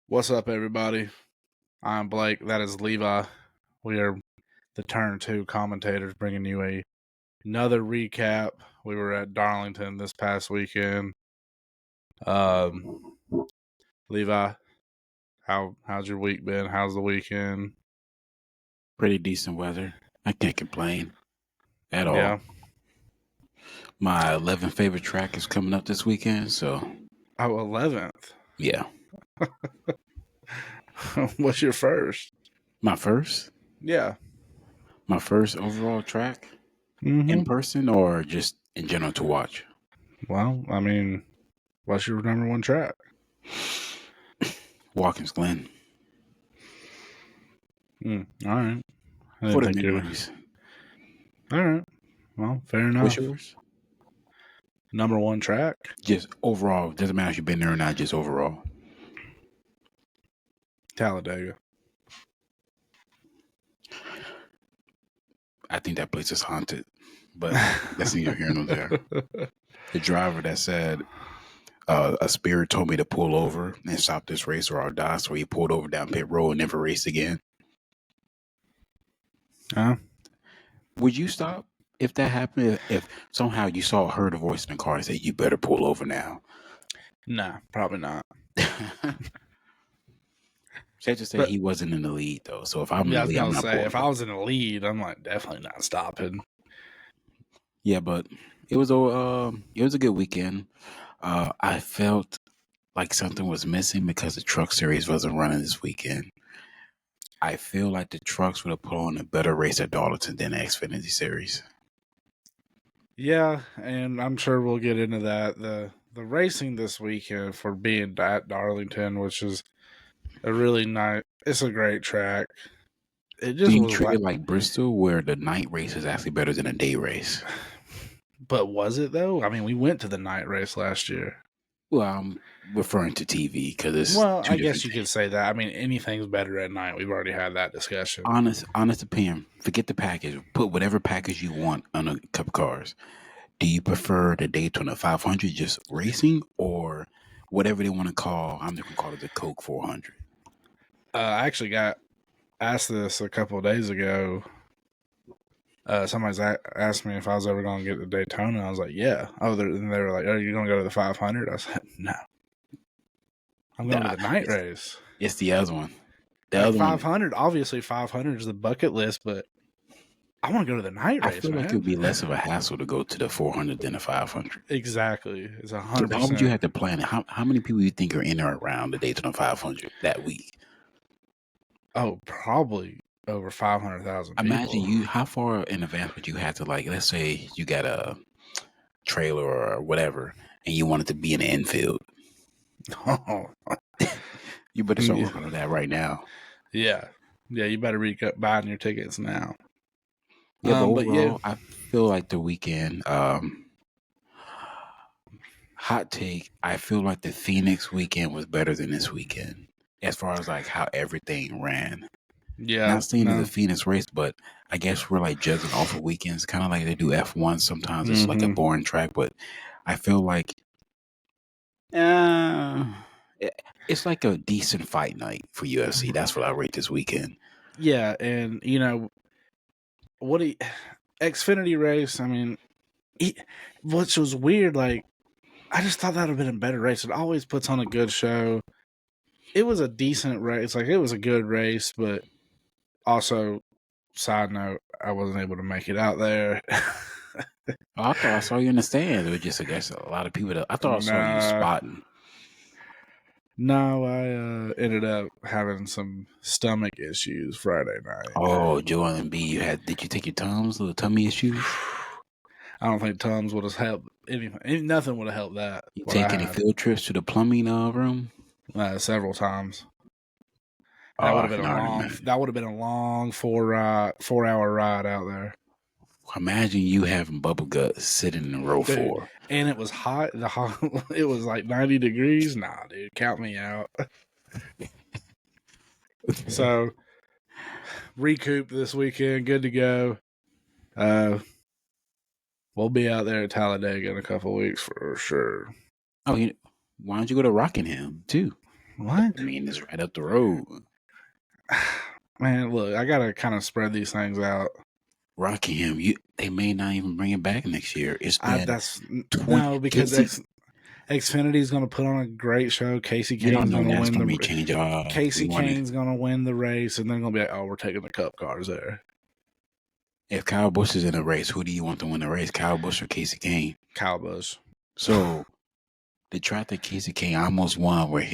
What's up, everybody? I'm Blake. That is Levi. We are the Turn 2 commentators bringing you another recap. We were at Darlington this past weekend. Levi, how's your week been? How's the weekend? Pretty decent weather. I can't complain at all. Yeah. My 11th favorite track is coming up this weekend, so Oh, 11th. yeah. What's your first? My first overall track in person or just in general to watch? Well, I mean, what's your number one track? Watkins Glen. All right. I For didn't the think you were. memories. All right. Well, fair enough. What's yours? Number one track? Just overall. Doesn't matter if you've been there or not, just overall. Talladega. I think that place is haunted, but that's neither here nor there. The driver that said, a spirit told me to pull over and stop this race or I'll die. So he pulled over down pit road and never raced again. Would you stop if that happened? If somehow you heard a voice in the car and said, "You better pull over now"? Nah, probably not. Safe to say he wasn't in the lead though. So if I'm in the lead, I'm not pulling. If I was in the lead, I'm like definitely not stopping. Yeah, but it was a good weekend. I felt like something was missing because the truck series wasn't running this weekend. I feel like the trucks would have put on a better race at Darlington than the Xfinity series. Yeah, and I'm sure we'll get into that. The racing this weekend for being at Darlington, which is a really nice. It's a great track. It just Do you treat it like Bristol, where the night race is actually better than a day race? But was it though? I mean, we went to the night race last year. Well, I'm referring to TV because it's I guess you could say that. I mean, anything's better at night. We've already had that discussion. Honest opinion. Forget the package. Put whatever package you want on a couple cars. Do you prefer the Daytona 500 just racing or whatever they want to call? I'm just going to call it the Coke 400. I actually got asked this a couple of days ago. Somebody's asked me if I was ever going to get the Daytona. I was like, yeah. And they were like, "Are you going to go to the 500?" I said, "No. I'm going to the night race." It's the other one. The other 500, obviously 500 is the bucket list, but I want to go to the night race. I feel like it would be less of a hassle to go to the 400 than the 500. Exactly. It's 100%. How would you have to plan it? How many people do you think are in or around the Daytona 500 that week? Oh, probably over 500,000 people. Imagine how far in advance would you have to, like, let's say you got a trailer or whatever and you want it to be in the infield. Oh. You better start working on that right now. Yeah, you better be buying your tickets now. Yeah, but overall, I feel like the weekend, hot take, I feel like the Phoenix weekend was better than this weekend as far as like how everything ran. Yeah. Not saying the Phoenix race, but I guess we're like judging off of weekends, kind of like they do F1. Sometimes it's like a boring track, but I feel like it's like a decent fight night for UFC. That's what I rate this weekend. Yeah, and Xfinity race, I mean, which was weird, like, I just thought that would have been a better race. It always puts on a good show. It was a decent race. Like, it was a good race, but also, side note, I wasn't able to make it out there. I thought I saw you in the stands. It was just, I guess, a lot of people. I thought I saw you spotting. No, I ended up having some stomach issues Friday night. Oh, Joel and B, did you take your Tums, little tummy issues? I don't think Tums would have helped anything. Nothing would have helped that. You take any field trips to the plumbing room? Several times. That would have been a long 4-hour ride out there. Imagine you having bubble guts sitting in row 4. And it was hot. It was like 90 degrees. Nah, dude, count me out. So, recoup this weekend. Good to go. We'll be out there at Talladega in a couple of weeks for sure. Oh, why don't you go to Rockingham too? What? I mean, it's right up the road. Man, look, I gotta kind of spread these things out. Rockingham, they may not even bring it back next year. It's been That's 20. no, because Casey, Xfinity's gonna put on a great show. Casey you don't Kane's know gonna that's win going to be the changed. We Casey wanted Kane's gonna win the race, and they're gonna be like, "Oh, we're taking the Cup cars there." if Kyle Busch is in a race, who do you want to win the race, Kyle Busch or Casey Kane? Kyle Busch. So the track that Casey Kane almost won with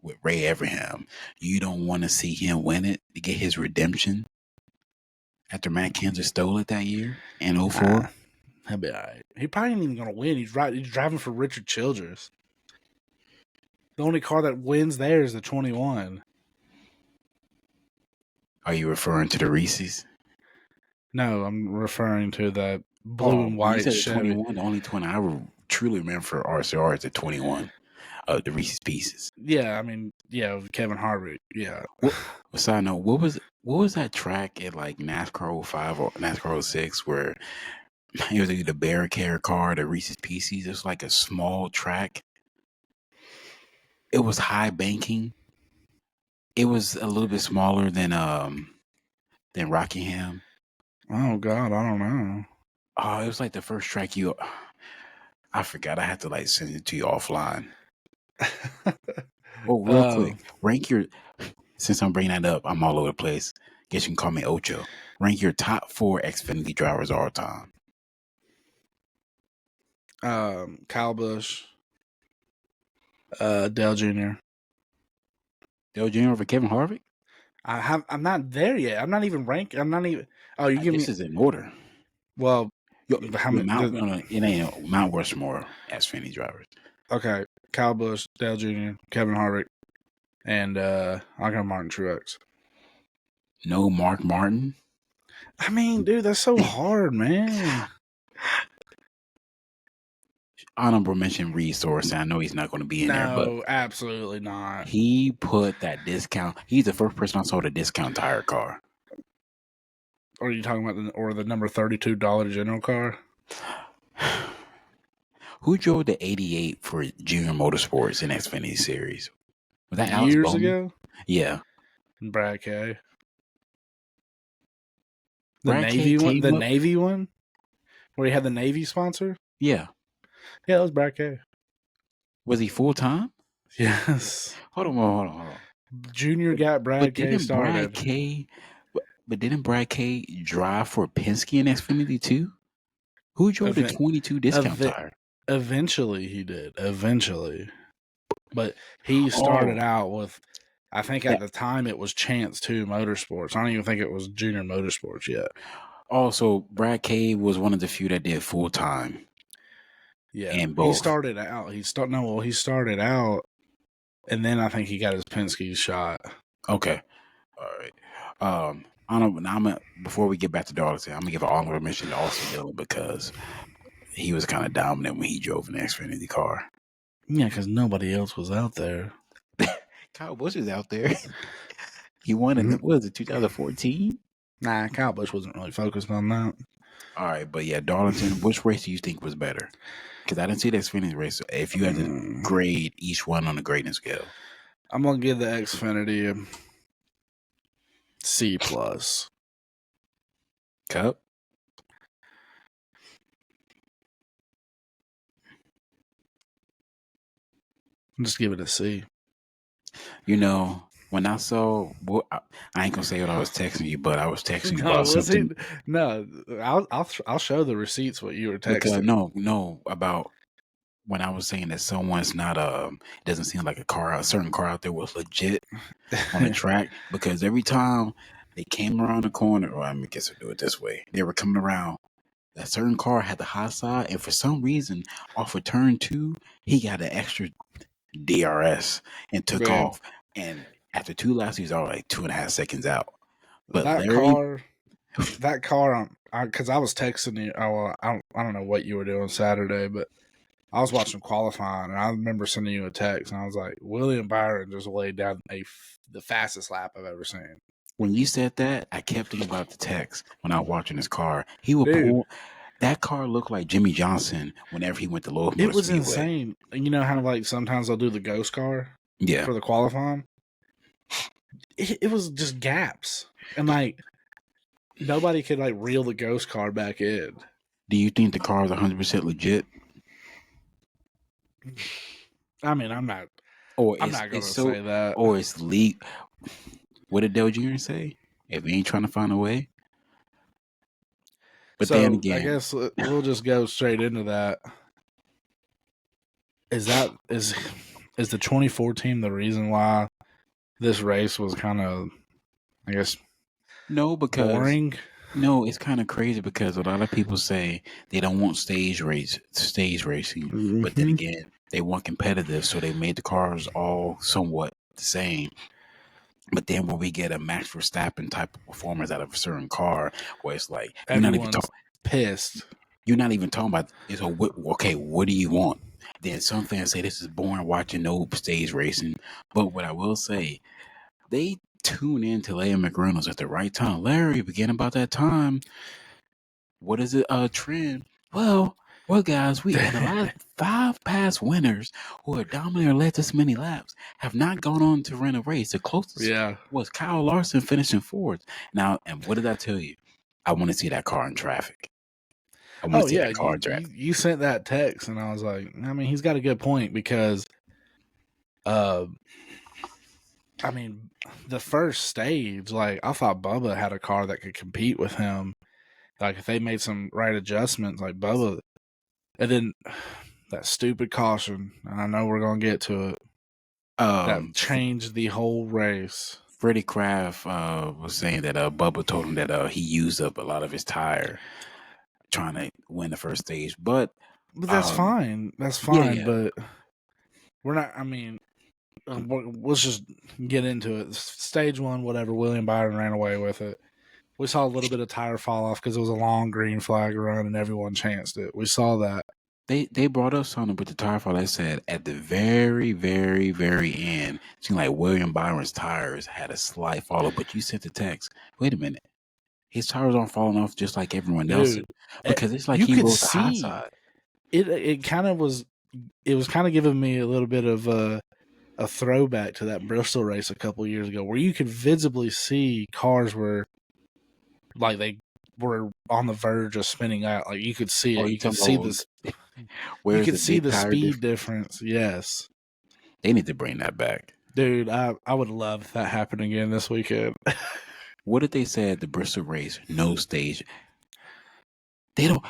with Ray Everingham, you don't want to see him win it to get his redemption after Matt Kenseth stole it that year in 04? He'll be all right. He probably ain't even gonna win. He's driving for Richard Childress. The only car that wins there is the 21. Are you referring to the Reese's? No, I'm referring to the blue and When you white said the Chevy. 21, the only 20 I truly remember for RCR is the 21 of the Reese's Pieces. Yeah, I mean, yeah, Kevin Harvick. Yeah. Side note, what was that track at like NASCAR 05 or NASCAR 06 where it was either the Barricade car, the Reese's Pieces? It was like a small track. It was high banking. It was a little bit smaller than Rockingham. Oh God, I don't know. Oh, it was like the first track I forgot. I had to like send it to you offline. Oh, real quick, rank your. Since I'm bringing that up, I'm all over the place. Guess you can call me Ocho. Rank your top 4 Xfinity drivers all time. Kyle Busch, Dale Jr. Dale Jr. over Kevin Harvick? I'm not there yet. I'm not even ranked. I'm not even. Oh, you I give me. guess it's in order. Well, how many? It ain't Mount Rushmore Xfinity drivers. Okay, Kyle Busch, Dale Jr., Kevin Harvick, and I got Martin Truex. No Mark Martin? I mean, dude, that's so hard, man. Honorable mention Reed Sorensen. I know he's not going to be in there, but No, absolutely not. he put that discount. He's the first person I saw the discount tire car. Or are you talking about the number $32 general car? Who drove the 88 for Junior Motorsports in Xfinity Series? Was that Alex Years Bowman? ago? Yeah. Brad K. The Brad K Navy one? came The up. Navy one? Where he had the Navy sponsor? Yeah. Yeah, that was Brad K. Was he full time? Yes. Hold on. Junior got Brad K started. But didn't Brad K drive for Penske in Xfinity too? Who drove the 22 discount tire? Eventually he did. Eventually. But he started out with, I think at the time it was Chance 2 Motorsports. I don't even think it was Junior Motorsports yet. Also, Brad K was one of the few that did full time. Yeah. And both. He started out. He started out, and then I think he got his Penske shot. Okay. All right. I don't know. Before we get back to Darlington, I'm gonna give an honorable mention to Austin Dillon because he was kind of dominant when he drove an Xfinity car. Yeah, because nobody else was out there. Kyle Busch is out there. He won in, what was it, 2014? Nah, Kyle Busch wasn't really focused on that. All right, but yeah, Darlington, which race do you think was better? Because I didn't see the Xfinity race. If you had to grade each one on a grading scale, I'm gonna give the Xfinity a C+. Cup? Just give it a C. You know, when I saw, I ain't gonna say what I was texting you, but I was texting you about something. No, I'll show the receipts what you were texting. Because no, about when I was saying that someone's not doesn't seem like a certain car out there was legit on the track, because every time they came around the corner, or I guess I'll do it this way, they were coming around. That certain car had the high side, and for some reason, off of turn 2, he got an extra DRS and took off. And after 2 laps, he was already like 2.5 seconds out. But that car, because I was texting you. I don't know what you were doing Saturday, but I was watching qualifying, and I remember sending you a text, and I was like, William Byron just laid down the fastest lap I've ever seen. When you said that, I kept thinking about the text when I was watching his car. He would pull. That car looked like Jimmy Johnson whenever he went to Lowe's Motor It was Speedway. insane. You know how like sometimes they'll do the ghost car? Yeah. for the qualifying. It was just gaps, and like nobody could like reel the ghost car back in. Do you think the car is 100% legit, I mean, I'm not. or I'm it's not it's gonna so, say that. or it's leak? What did Dale Jr. say? If he ain't trying to find a way, but then So I again, guess we'll just go straight into that. Is the 2014 the reason why this race was kind of, I guess, no, because boring? no, it's kind of crazy because a lot of people say they don't want stage racing, but then Mm-hmm. again, they want competitive, so they made the cars all somewhat the same. But then when we get a Max Verstappen type of performance out of a certain car, where it's like Everyone's pissed. you're not even talking about it's okay, what do you want? Then some fans say this is boring watching no stage racing. But what I will say, they tune in to Larry McReynolds at the right time. Larry, begin about that time. What is it? Trend? Well, guys, we in the last 5 past winners who are dominant or led this many laps have not gone on to run a race. The closest Yeah. was Kyle Larson finishing fourth. Now, and what did I tell you? I want to see that car in traffic. I want Oh to see yeah, that car you, in you traffic. you sent that text, and I was like, I mean, he's got a good point because, uh, I mean, the first stage, like I thought Bubba had a car that could compete with him. Like if they made some right adjustments, like Bubba, and then that stupid caution, and I know we're gonna get to it, that F- changed the whole race. Freddie Kraft was saying that Bubba told him that he used up a lot of his tire trying to win the first stage. But But that's um, fine. That's yeah, fine. yeah, But we're not. I mean, let's just get into it. Stage one, whatever. William Byron ran away with it. We saw a little bit of tire fall off because it was a long green flag run and everyone chanced it. We saw that. they brought up something with the tire fall. They said at the very, very, very end, it seemed like William Byron's tires had a slight fall off. But you sent the text. Wait a minute, his tires aren't falling off just like everyone else's Dude, because it's like you he could rode the high see side. it. It kind of was. It was kind of giving me a little bit of a throwback to that Bristol race a couple years ago, where you could visibly see cars were like they were on the verge of spinning out. Like you could see Oh, it. you You could talking see about this. You where's could the see big the tire speed difference? difference. Yes, They need to bring that back. dude. I would love if that happened again this weekend. What did they say at the Bristol race? No stage. They don't.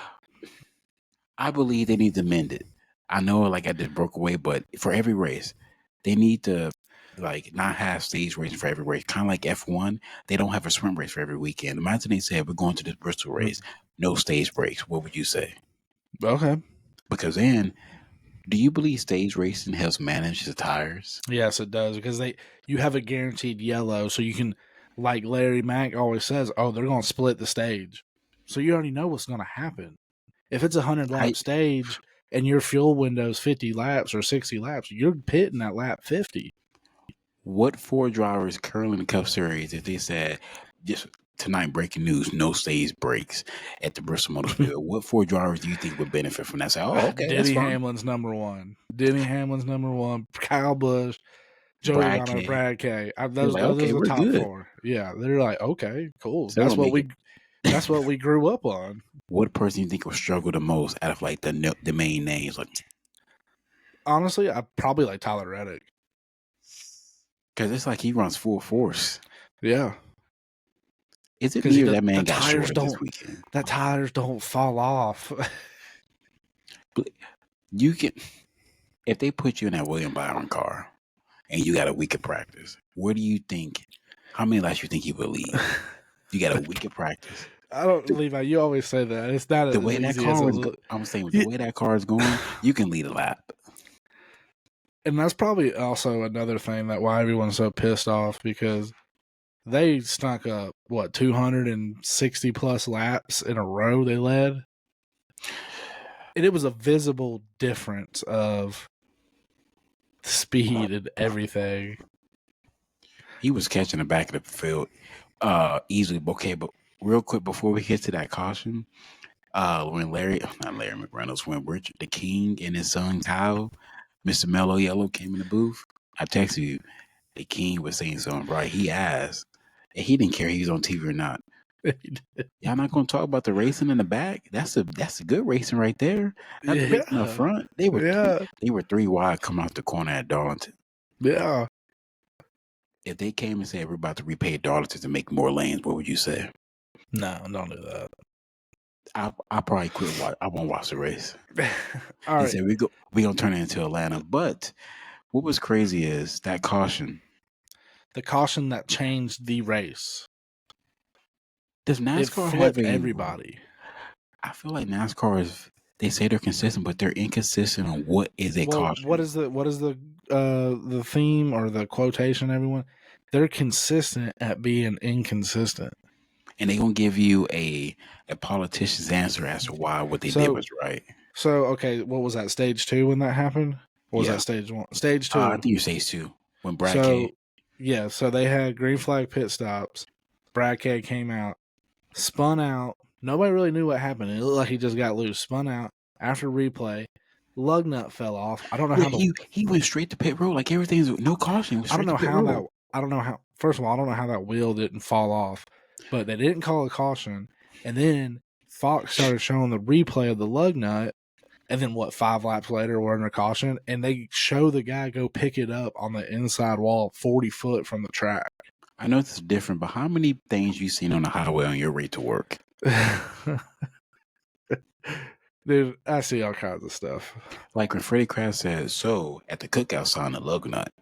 I believe they need to mend it. I know, like I just broke away, but for every race, they need to like not have stage racing for every race. Kind of like F1, they don't have a sprint race for every weekend. Imagine they said we're going to this Bristol race, no stage breaks. What would you say? Okay. Because then, do you believe stage racing helps manage the tires? Yes, it does because you have a guaranteed yellow, so you can, like Larry Mack always says, oh, they're going to split the stage, so you already know what's going to happen. If it's a 100 lap I stage and your fuel window's 50 laps or 60 laps, you're pitting at lap 50. what four drivers currently in the Cup Series, if they said just tonight breaking news, no stage breaks at the Bristol Motor Speedway, what four drivers do you think would benefit from that? Say, oh, okay, that's Denny fine. Hamlin's number one. Denny Hamlin's number one. Kyle Busch, Joey Brad Logano, K. Brad K. They're Those like, those okay, are the we're top good. four. Yeah, they're like, okay, cool. So they're gonna make it. That's what we grew up on. What person you think will struggle the most out of like the main names? Like, Honestly, I probably like Tyler Reddick. because it's like he runs full force. Yeah, Is it because me he or does. that The man got tires shorter this don't. weekend? The tires don't fall off. But you can, if they put you in that William Byron car and you got a week of practice, where do you think? How many laps you think you would lead? You got a week of practice. I don't, Levi. You always say that. It's not The as way that easy as car it was, looks. I'm saying, with the way that car is going, you can lead a lap. And that's probably also another thing that why everyone's so pissed off because they snuck up 260 plus laps in a row they led. And it was a visible difference of speed and everything. He was catching the back of the field easily. Okay, but real quick before we get to that caution, when not Larry McReynolds, when Richard the King and his son Kyle, Mr. Mellow Yellow came in the booth. I texted you. The King was saying something right. He asked, and he didn't care if he was on TV or not. Y'all not gonna talk about the racing in the back? That's a good racing right there. Not the racing up Yeah. front. They were Yeah. they were 3 wide coming out the corner at Darlington. Yeah. If they came and said we're about to repay Darlington to make more lanes, what would you say? No, don't do that. I probably quit. I won't watch the race. All He right. said we gonna turn it into Atlanta. But what was crazy is that caution. The caution that changed the race. Does It NASCAR have flipped a? everybody. I feel like NASCAR is. They say they're consistent, but they're inconsistent on what is a Well, caution. what is the theme or the quotation, everyone? They're consistent at being inconsistent. And they're gonna give you a politician's answer as to why what they did was right. So okay, what was that, stage 2 when that happened? Or was Yeah, that stage 1? Stage I 2. think you say too. When Brad came, So yeah, so they had green flag pit stops. Brad K came out, spun out. Nobody really knew what happened. It looked like he just got loose. Spun out after replay. Lug nut fell off. I don't know yeah, how the he went straight to pit road. Like everything's no caution. Went I don't straight to know pit how road. that I don't know how first of all, I don't know how that wheel didn't fall off. But they didn't call a caution. And then Fox started showing the replay of the lug nut. And then 5 laps later we're under caution, and they show the guy go pick it up on the inside wall 40 foot from the track. I know this is different, but how many things you seen on the highway on your way to work? Dude, I see all kinds of stuff. Like when Freddie Kraft said, "So at the cookout sign, the lug nut."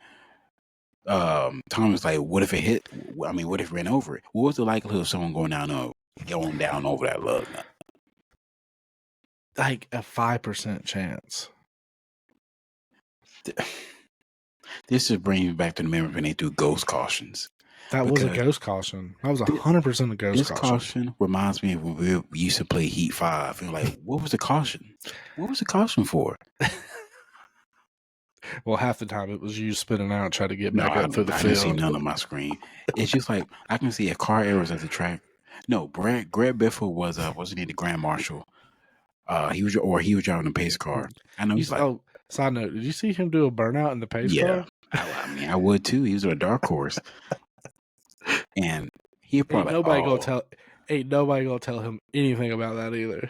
Tom was like, "What if it hit? I mean, what if it ran over it? What was the likelihood of someone going down over that lug nut?" Like a 5% chance. This just brings me back to the memory when they do ghost cautions. That was a ghost caution. That was 100% a ghost This caution. caution reminds me of when we used to play Heat 5. And like, what was the caution? What was the caution for? Well, half the time it was you spinning out trying to get back up through the I field. didn't see none on my screen. It's just like I can see a car errors at the track. No, Greg Biffle wasn't he the Grand Marshal? He was driving a pace car. I know he's like, oh, side note, did you see him do a burnout in the pace car? I mean, I would too. He was a dark horse, and he probably ain't nobody gonna tell him anything about that either.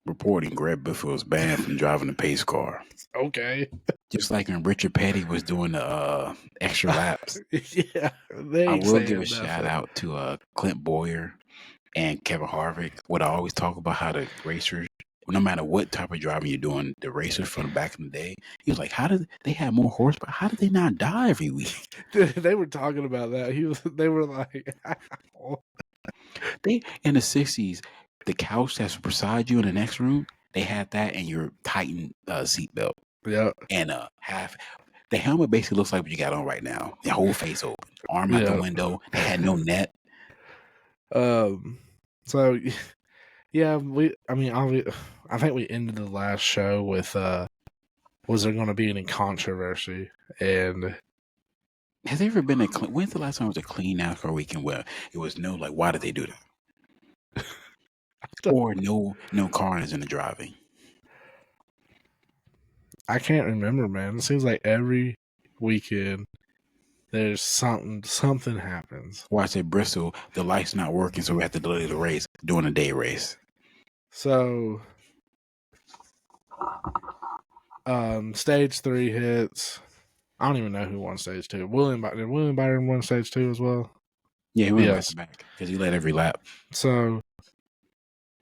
Reporting Greg Biffle was banned from driving a pace car. Okay. Just like when Richard Petty was doing the extra laps. Yeah, I will give a shout out to Clint Boyer and Kevin Harvick. What I always talk about how the racers, no matter what type of driving you're doing, the racers from back in the day, he was like, how did they have more horsepower? How did they not die every week? They were talking about that. They were like, they in the 60s, the couch that's beside you in the next room, they had that and your Titan seatbelt. Yeah. And the helmet basically looks like what you got on right now. The whole face open, arm out the window. They had no net. So yeah, I think we ended the last show with was there going to be any controversy? And has there ever been when's the last time it was a clean NASCAR weekend where it was no, like, why did they do that? Or no carnage in the driving? I can't remember, man. It seems like every weekend there's something happens. Watch at Bristol, the light's not working, so we have to delay the race during a day race. So stage 3 hits. I don't even know who won stage 2. Did William Byron won stage 2 as well? Yeah, he went back to back because he led every lap. So,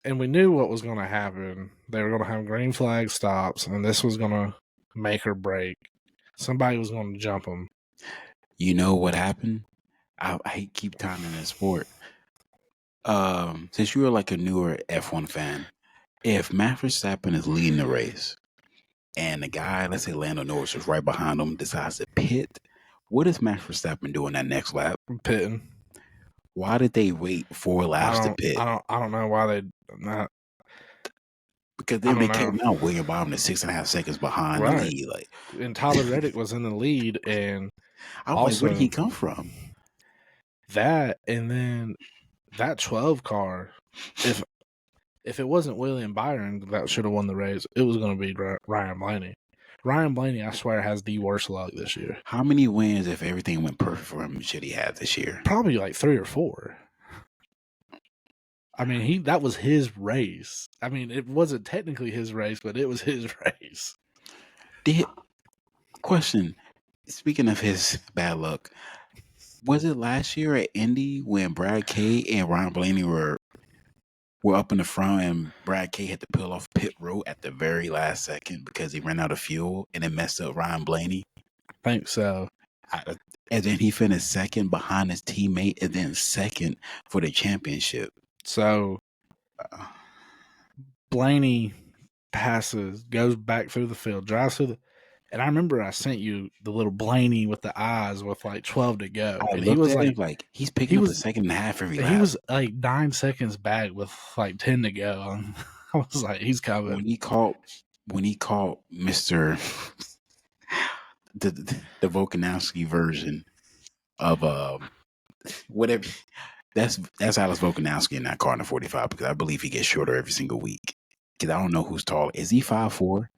and we knew what was going to happen. They were going to have green flag stops, and this was going to make or break. Somebody was going to jump them. You know what happened? I keep timing in sport. Since you were like a newer F1 fan, if Max Verstappen is leading the race and the guy, let's say Lando Norris, is right behind him, decides to pit, what is Max Verstappen doing that next lap? Pitting. Why did they wait 4 laps to pit? I don't know why they not. Because then they came out William Byron is 6.5 seconds behind the lead. Like, and Tyler Reddick was in the lead, and I was like, where did he come from? That, and then that 12 car, if it wasn't William Byron that should have won the race, it was going to be Ryan Blaney. Ryan Blaney, I swear, has the worst luck this year. How many wins, if everything went perfect for him, should he have this year? Probably like 3 or 4. I mean, that was his race. I mean, it wasn't technically his race, but it was his race. Question. Speaking of his bad luck, was it last year at Indy when Brad K and Ryan Blaney were up in the front and Brad K had to peel off pit road at the very last second because he ran out of fuel and it messed up Ryan Blaney? I think so. And then he finished second behind his teammate and then second for the championship. So Blaney passes, goes back through the field, drives through the. And I remember I sent you the little Blaney with the eyes with like 12 to go. I And looked at him like he's picking up the second and a half every lap. He was like 9 seconds back with like 10 to go. I was like, he's coming. When he caught Mr. the Volkanovski version of whatever. That's Alex Volkanovski in that car in the 45 because I believe he gets shorter every single week. Because I don't know who's tall. Is he 5'4"?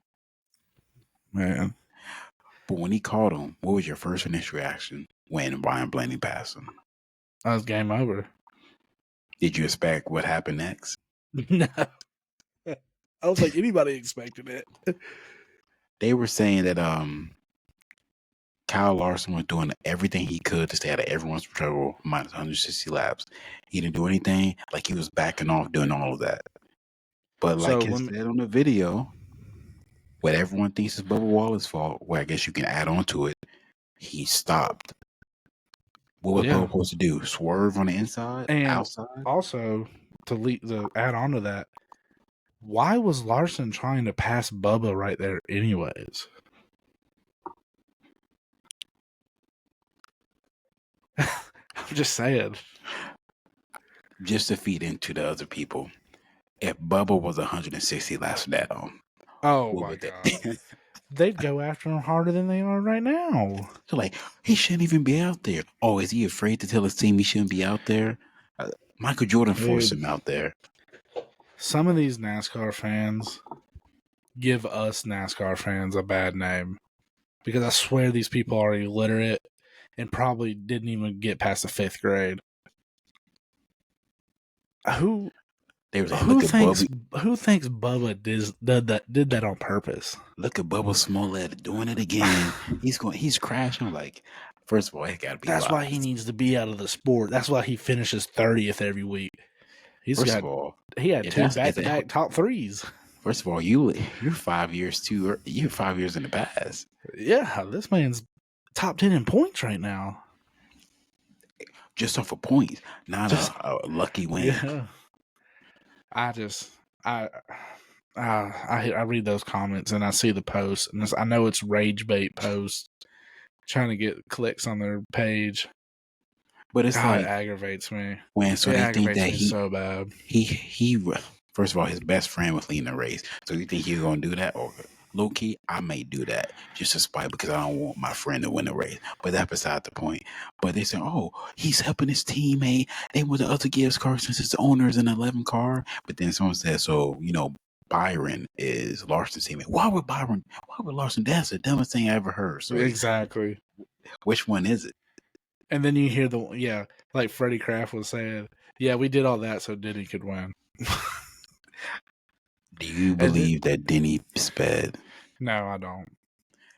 Man. But when he caught him, what was your first initial reaction when Ryan Blaney passed him? That was game over. Did you expect what happened next? No. I don't think anybody expected it. They were saying that Kyle Larson was doing everything he could to stay out of everyone's trouble minus 160 laps. He didn't do anything, like he was backing off doing all of that. But like he said on the video, what everyone thinks is Bubba Wallace's fault, well, I guess you can add on to it, he stopped. What was Bubba supposed to do? Swerve on the inside? And outside? Also, to add on to that, why was Larson trying to pass Bubba right there anyways? I'm just saying. Just to feed into the other people. If Bubba was 160 laps down, oh my God, they'd go after him harder than they are right now. So like, he shouldn't even be out there. Oh, is he afraid to tell his team he shouldn't be out there? Michael Jordan forced him out there. Some of these NASCAR fans give us NASCAR fans a bad name because I swear these people are illiterate and probably didn't even get past the 5th grade. Who thinks Bubba did that on purpose? Look at Bubba Smollett doing it again. He's crashing. Like, first of all, he got to be. That's why he needs to be out of the sport. That's why he finishes 30th every week. He had 2 back-to-back top 3s. First of all, you're 5 years you're 5 years in the past. Yeah, this man's top 10 in points right now. Just off of points, not a lucky win. Yeah. I read those comments and I see the posts and I know it's rage bait posts trying to get clicks on their page. But it's it aggravates me. When so they think that so bad. He first of all, his best friend was leading the race. So you think he's gonna do that? Or low key, I may do that just to spite because I don't want my friend to win the race. But that's beside the point. But they say, oh, he's helping his teammate. They were the other Gibbs car since his owner is an 11 car. But then someone said, so Byron is Larson's teammate. Why would Larson? That's the dumbest thing I ever heard. So exactly. Which one is it? And then you hear like Freddie Kraft was saying, yeah, we did all that so Denny could win. Do you believe that Denny sped? No, I don't.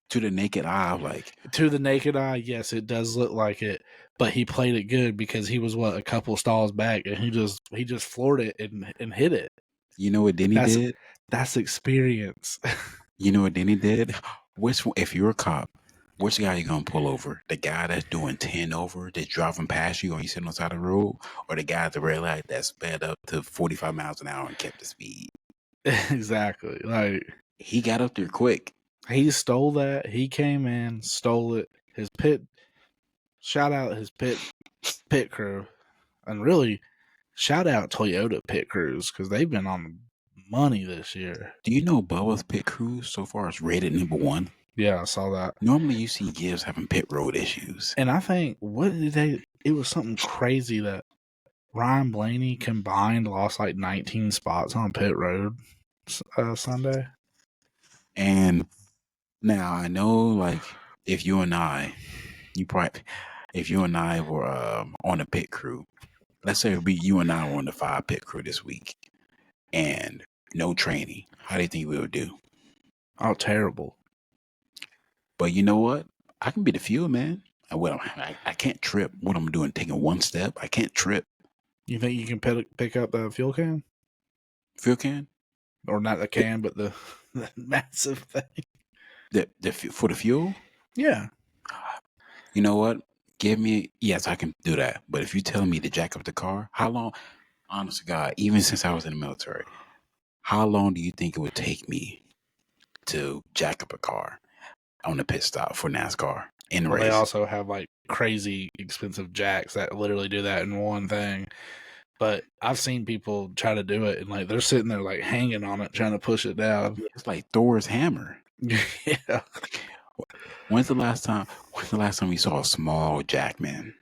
To the naked eye, to the naked eye, yes, it does look like it. But he played it good because he was a couple stalls back, and he just floored it and hit it. You know what Denny did? That's experience. You know what Denny did? If you're a cop, which guy are you gonna pull over? The guy that's doing 10 over, that's driving past you, or you sitting on the side of the road, or the guy at the red light that sped up to 45 miles an hour and kept the speed? Exactly. Like, he got up there quick. He stole that. He came in, stole it. Shout out his pit crew, and really shout out Toyota pit crews because they've been on the money this year. Do you know Bubba's pit crew so far is rated number 1? Yeah, I saw that. Normally you see Gibbs having pit road issues. And I think, it was something crazy that Ryan Blaney combined lost like 19 spots on pit road Sunday. And Now I know, like, if you and I, if you and I were on a pit crew, let's say you and I were on the 5 pit crew this week, and no training, how do you think we would do? Oh, terrible. But you know what? I can be the fuel man. I can't trip. What I'm doing, taking one step, I can't trip. You think you can pick up the fuel can? Fuel can? Or not the The, can, but the massive thing. for the fuel? Yeah. You know what? Yes, I can do that. But if you tell me to jack up the car, how long? Honest to God, even since I was in the military, how long do you think it would take me to jack up a car on the pit stop for NASCAR in the Well, they race? also have like crazy expensive jacks that literally do that in one thing. But I've seen people try to do it, and like they're sitting there like hanging on it, trying to push it down. Yeah, it's like Thor's hammer. Yeah. When's the last time? When's the last time you saw a small jack, man?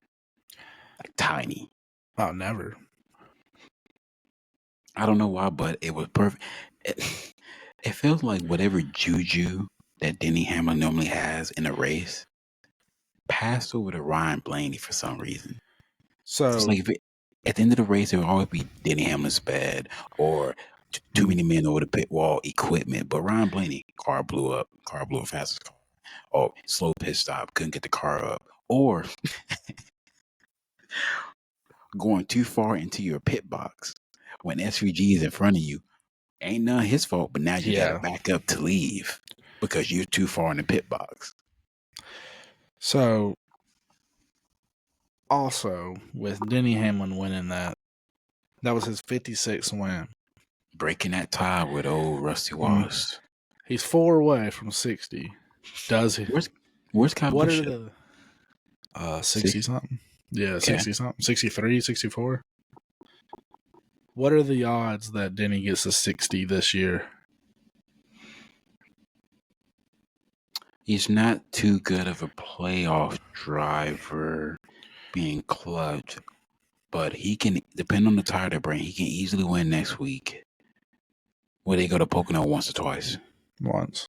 Like tiny. Oh, never. I don't know why, but it was perfect. It feels like whatever juju that Denny Hamlin normally has in a race passed over to Ryan Blaney for some reason. It's So like at the end of the race, there would always be Denny Hamlin's sped or too many men over the pit wall equipment. But Ryan Blaney, car blew up, fastest car. Oh, slow pit stop, couldn't get the car up. Or going too far into your pit box when SVG is in front of you. Ain't none his fault, but now you got to yeah. back up to leave because you're too far in the pit box. So also with Denny Hamlin winning that was his 56th win. Breaking that tie with old Rusty Wallace. He's 4 away from 60. Does he? Where's Kyle What Busch? are the 60 something? Yeah, Okay. 60 something. 63, 64. What are the odds that Denny gets a 60 this year? He's not too good of a playoff driver being clutch, but he can, depend on the tire they bring, he can easily win next week. Where they go to Pocono once or twice? Once.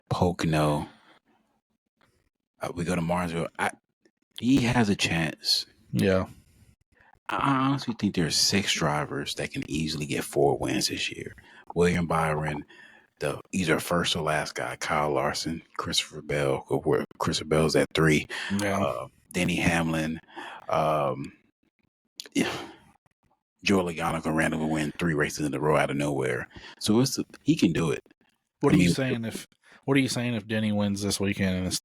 Pocono. We go to Martinsville. He has a chance. Yeah. I honestly think there's 6 drivers that can easily get 4 wins this year. William Byron, the either first or last guy, Kyle Larson, Christopher Bell, where Christopher Bell's at 3, Yeah. Denny Hamlin, yeah, Joe Logano can randomly win 3 races in a row out of nowhere. So he can do it. What are you saying if Denny wins this weekend and it's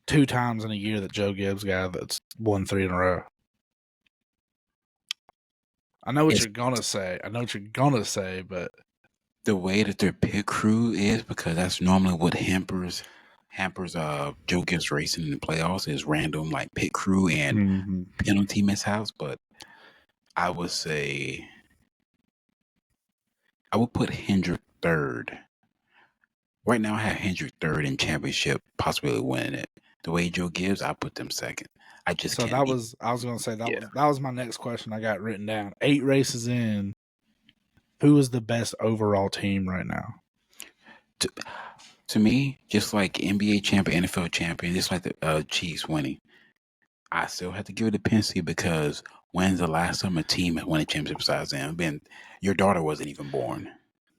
2 times in a year that Joe Gibbs got that's won 3 in a row? I know what you're gonna say, but the way that their pit crew is, because that's normally what hampers Joe Gibbs racing in the playoffs is random like pit crew and penalty mishaps. But I would say I would put Hendrick third. Right now I have Hendrick third in championship, possibly winning it. The way Joe Gibbs, I put them second. I just so can't. I was gonna say that was my next question I got written down. 8 races in, who is the best overall team right now? To me, just like NBA champion, NFL champion, just like the Chiefs winning, I still have to give it to Penske because when's the last time a team has won a championship besides them? Your daughter wasn't even born.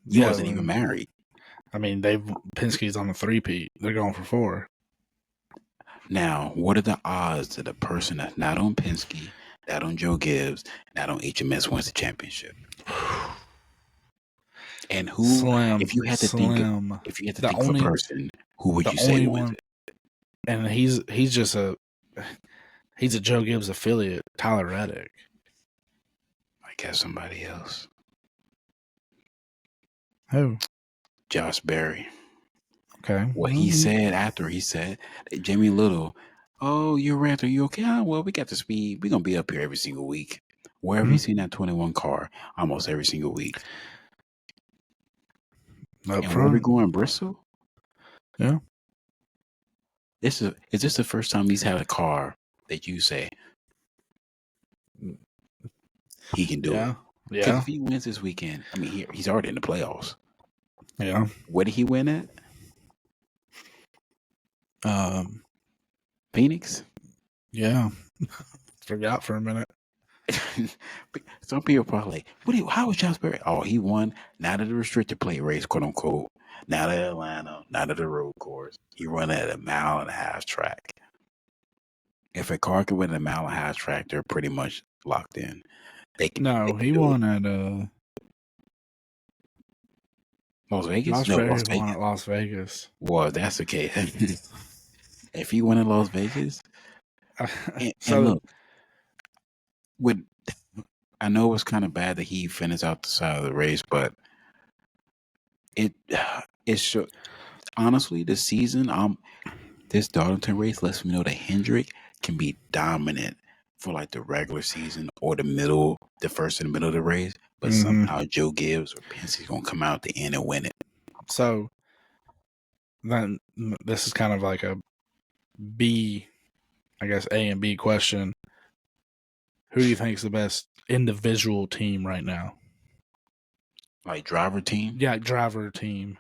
You wasn't even married. I mean, Penske's on a 3-peat. They're going for 4. Now, what are the odds that a person that's not on Penske, not on Joe Gibbs, not on HMS wins the championship? And who? Slim. If you had to think of a person, who would you say wins it? And he's a Joe Gibbs affiliate, Tyler Reddick. I guess somebody else. Who? Josh Berry. Okay. What he said after he said, Jimmy Little, oh, you're right. Are you okay? Well, we got the speed. We're going to be up here every single week. Wherever you seen that 21 car, almost every single week. Up and front. where we going, Bristol? Yeah. Is this the first time he's had a car that you say he can do it? Yeah. Because if he wins this weekend, I mean, he's already in the playoffs. Yeah. Where did he win at? Um, Phoenix. yeah, forgot for a minute. Some people probably like, how was Josh Berry? Oh, he won not at the restricted plate race, quote unquote, not at Atlanta, not at the road course. He run at a 1.5 mile track. If a car can win a 1.5 mile track, they're pretty much locked in. They No, can he do it. won at Las Vegas? Josh No, Berry Las won Vegas. at Las Vegas. Well, that's okay. If he won in Las Vegas, and So look, with I know it's kind of bad that he finished out the side of the race, but it it should honestly the season this Darlington race lets me know that Hendrick can be dominant for like the regular season or the first and the middle of the race, but somehow Joe Gibbs or Penske's gonna come out at the end and win it. So then this is kind of like a B, I guess A and B question. Who do you think is the best individual team right now? Like driver team Yeah, driver team.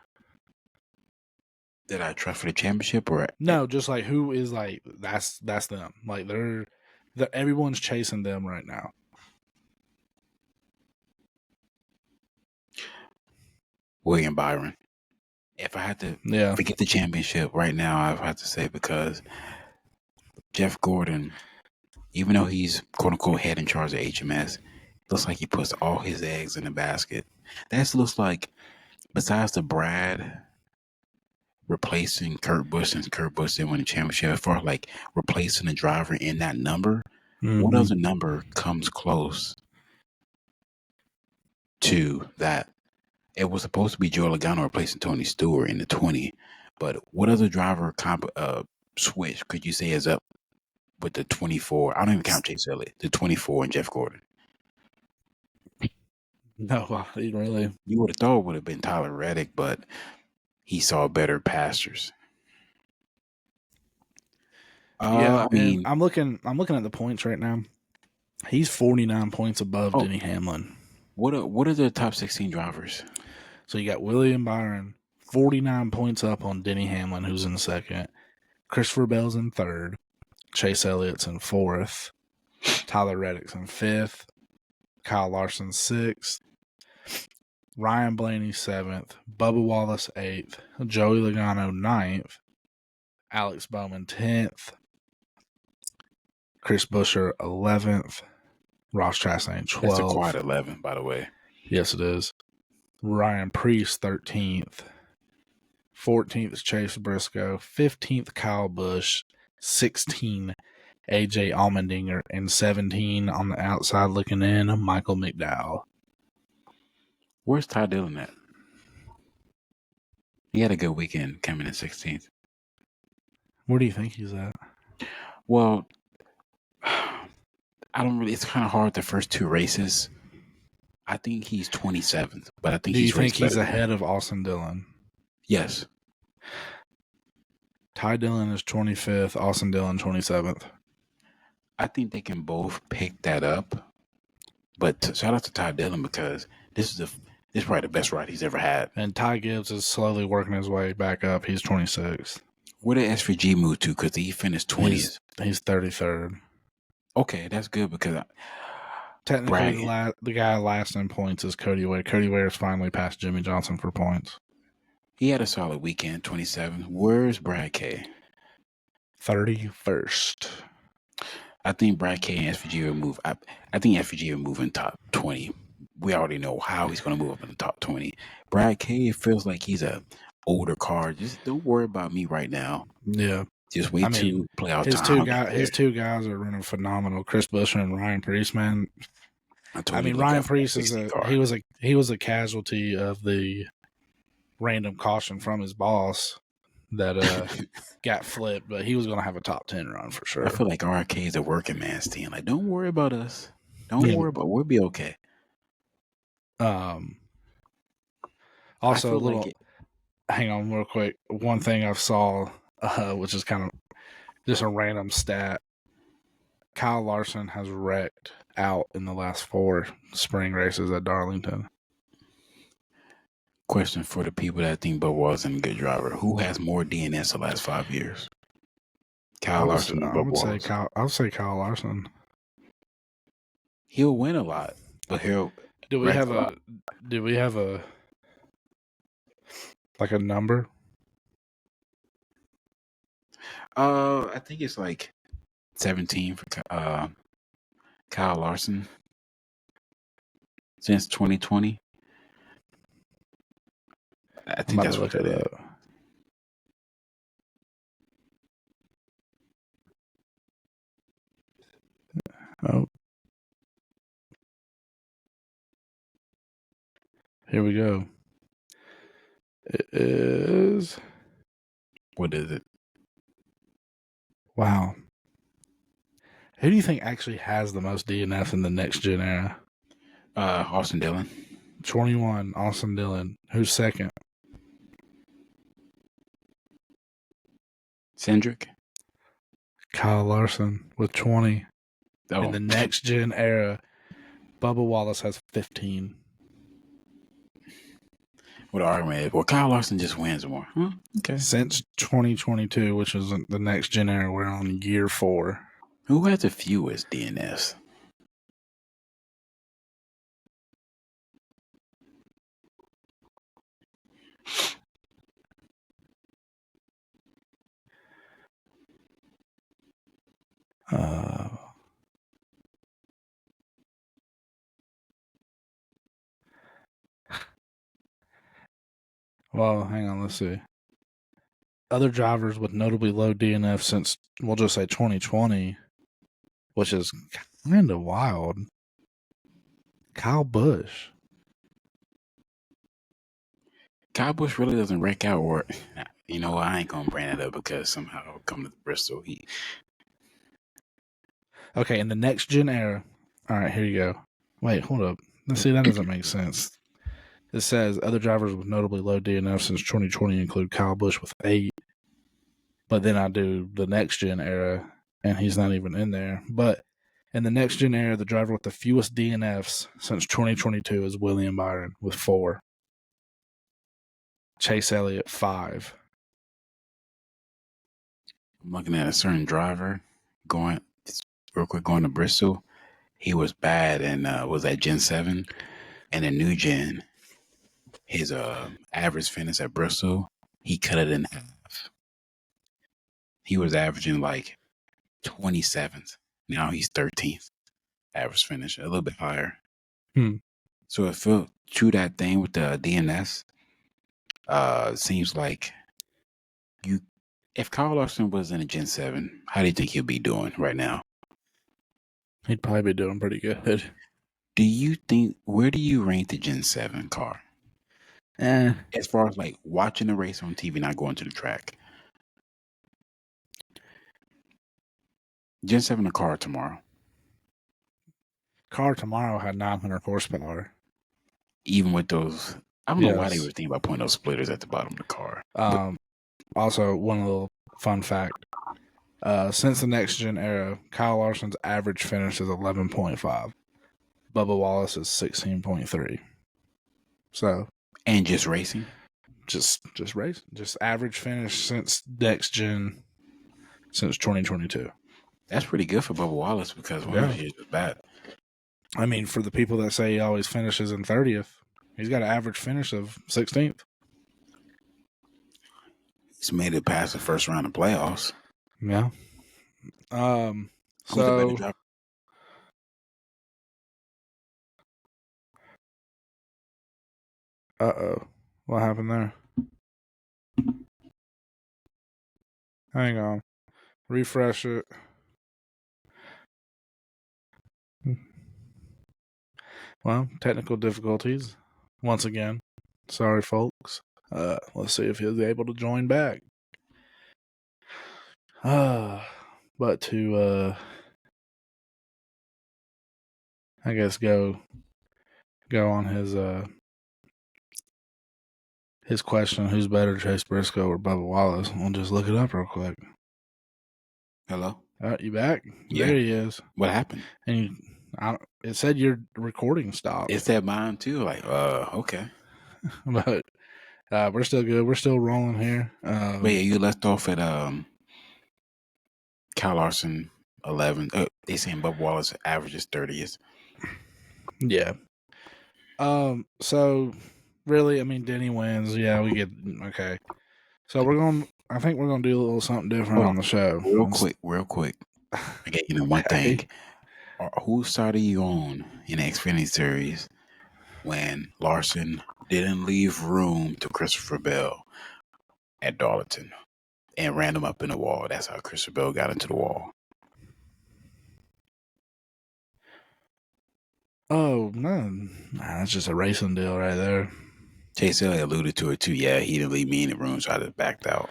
that I trust for the championship or No, just like who is like that's them. Like they're everyone's chasing them right now. William Byron. If I had to forget the championship right now, I would have to say because Jeff Gordon, even though he's quote unquote head in charge of HMS, looks like he puts all his eggs in the basket. That looks like, besides the Brad replacing Kurt Busch and Kurt Busch didn't win the championship, as far as like replacing the driver in that number, what other number comes close to that? It was supposed to be Joe Logano replacing Tony Stewart in the 20, but what other driver switch could you say is up with the 24? I don't even count Chase Elliott. The 24 and Jeff Gordon. No, really. You would have thought it would have been Tyler Reddick, but he saw better pastures. Yeah, I mean, I'm looking at the points right now. He's 49 points above Denny Hamlin. What are the top 16 drivers? So you got William Byron, 49 points up on Denny Hamlin, who's in second. Christopher Bell's in third. Chase Elliott's in fourth. Tyler Reddick's in fifth. Kyle Larson sixth. Ryan Blaney seventh. Bubba Wallace eighth. Joey Logano ninth. Alex Bowman 10th. Chris Buescher 11th. Ross Chastain 12th. That's a quiet 11, by the way. Yes, it is. Ryan Preece 13th. 14th is Chase Briscoe. 15th Kyle Busch. 16 AJ Allmendinger. And 17 on the outside looking in, Michael McDowell. Where's Ty Dillon at? He had a good weekend coming in 16th. Where do you think he's at? Well, I don't really. It's kind of hard the first two races. I think he's 27th, but I think do you think he's ahead of Austin Dillon? Yes. Ty Dillon is 25th, Austin Dillon 27th. I think they can both pick that up. But shout out to Ty Dillon because this is probably the best ride he's ever had. And Ty Gibbs is slowly working his way back up. He's 26th. Where did SVG move to? Because he finished 20th. He's 33rd. Okay, that's good because technically the guy last in points is Cody Ware. Cody Ware's finally passed Jimmy Johnson for points. He had a solid weekend, 27. Where's Brad K? 31st. I think Brad K and SVG will move. I think SVG will move in top 20. We already know how he's going to move up in the top 20. Brad K, it feels like he's a older car. Just don't worry about me right now. Yeah. Just wait to play out time. His two guys are running phenomenal. Chris Buescher and Ryan Preece, man. Ryan Preece he was a casualty of the random caution from his boss that got flipped, but he was going to have a top 10 run for sure. I feel like RK is a working man's team. Like, don't worry about us. Don't worry about. We'll be okay. Also, hang on real quick. One thing I saw, which is kind of just a random stat. Kyle Larson has wrecked out in the last 4 spring races at Darlington. Question for the people that think Bubba wasn't a good driver. Who has more DNS the last 5 years? Kyle Larson and I Bubba would say Wallace. Kyle. I would say Kyle Larson. He'll win a lot, but he'll Do we wreck have a lot. Do we have a like a number? I think it's like 17 for Kyle Larson since 2020. I I'm think about to that's what look it that is. up. Oh, here we go. It is. What is it? Wow. Who do you think actually has the most DNFs in the next gen era? Austin Dillon. 21, Austin Dillon. Who's second? Cindric. Kyle Larson with 20. Oh, In the next gen era, Bubba Wallace has 15. what the argument is? Well, Kyle Larson just wins more. Huh? Okay. Since 2022, which is the next gen era, we're on year 4. Who has the fewest DNFs? Well, hang on, let's see. Other drivers with notably low DNF since, we'll just say 2020, which is kind of wild. Kyle Busch. Kyle Busch really doesn't wreck out, or you know what? I ain't gonna bring it up because somehow it'll come to Bristol. Okay, in the next gen era. All right, here you go. Wait, hold up. Let's see, that doesn't make sense. It says other drivers with notably low DNF since 2020 include Kyle Busch with 8. But then I do the next gen era, and he's not even in there. But in the next gen era, the driver with the fewest DNFs since 2022 is William Byron with 4. Chase Elliott 5. I'm looking at a certain driver going real quick going to Bristol. He was bad and was at Gen 7 and a new gen. His average finish at Bristol, he cut it in half. He was averaging like 27th. Now he's 13th average finish, a little bit higher. So it felt to that thing with the DNS. Seems like if Kyle Larson was in a Gen 7, how do you think he'll be doing right now? He'd probably be doing pretty good. Do you think, where do you rank the Gen 7 car? As far as like watching the race on TV, not going to the track. Gen 7 the car tomorrow. Car tomorrow had 900 horsepower. Even with those, I don't know why they were thinking about putting those splitters at the bottom of the car. Also, one little fun fact. Since the next gen era, Kyle Larson's average finish is 11.5. Bubba Wallace is 16.3. So, and just racing, just race, just average finish since next gen, since 2022. That's pretty good for Bubba Wallace because one of his years was bad. I mean, for the people that say he always finishes in 30th, he's got an average finish of 16th. He's made it past the first round of playoffs. Yeah. Who's the better driver? What happened there? Hang on. Refresh it. Well, technical difficulties. Once again. Sorry, folks. Let's see if he'll be able to join back. But to I guess go on his question, who's better, Chase Briscoe or Bubba Wallace? We'll just look it up real quick. Hello? You back? Yeah. There he is. What happened? And it said your recording stopped. It said mine too. Like, okay. But we're still good. We're still rolling here. Wait, you left off at Kyle Larson 11. They saying Bubba Wallace averages 30th. Yeah. So really, I mean, Denny wins. Yeah, we get okay. So I think we're gonna do a little something different Hold on the show. real quick. I got one thing. Okay. Who started you on in the Xfinity series when Larson didn't leave room to Christopher Bell at Darlington and ran him up in the wall? That's how Christopher Bell got into the wall. Oh no, that's just a racing deal right there. Chase Elliott alluded to it too. Yeah, he didn't leave me in the room, so I just backed out.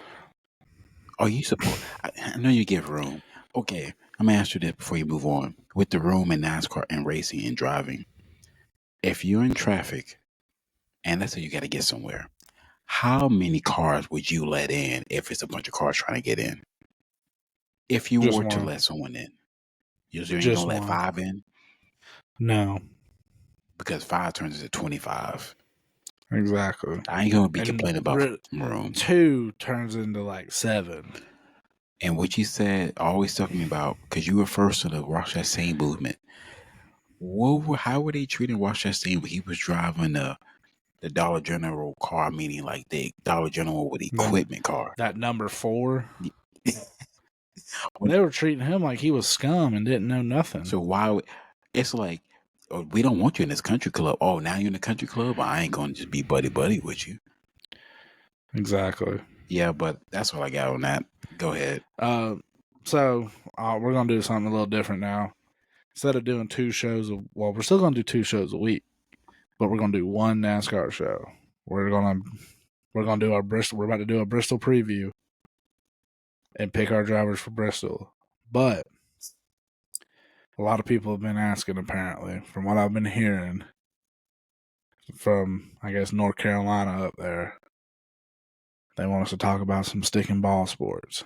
Oh, you support? I know you give room. Okay, I'm gonna ask you this before you move on. With the room in NASCAR and racing and driving, if you're in traffic and let's say you got to get somewhere, how many cars would you let in if it's a bunch of cars trying to get in? If you Just were to one. let someone in, you're Just gonna let one. 5 in No. because 5 turns into 25. Exactly. I ain't gonna be And complaining about room. 2 turns into like 7. And what you said always stuck me about because you were first to the Ross Chastain movement. How were they treating Ross Chastain when he was driving the Dollar General car, meaning like the Dollar General with Then equipment car? that number 4, When- they were treating him like he was scum and didn't know nothing. So it's like, oh, we don't want you in this country club. Oh, now you're in the country club? I ain't gonna just be buddy with you. Exactly. Yeah, but that's all I got on that. Go ahead. So we're gonna do something a little different now. Instead of doing 2 shows, we're still gonna do 2 shows a week, but we're gonna do one NASCAR show. We're gonna do our Bristol. We're about to do a Bristol preview and pick our drivers for Bristol. But a lot of people have been asking, apparently, from what I've been hearing from, I guess, North Carolina up there, they want us to talk about some stick and ball sports.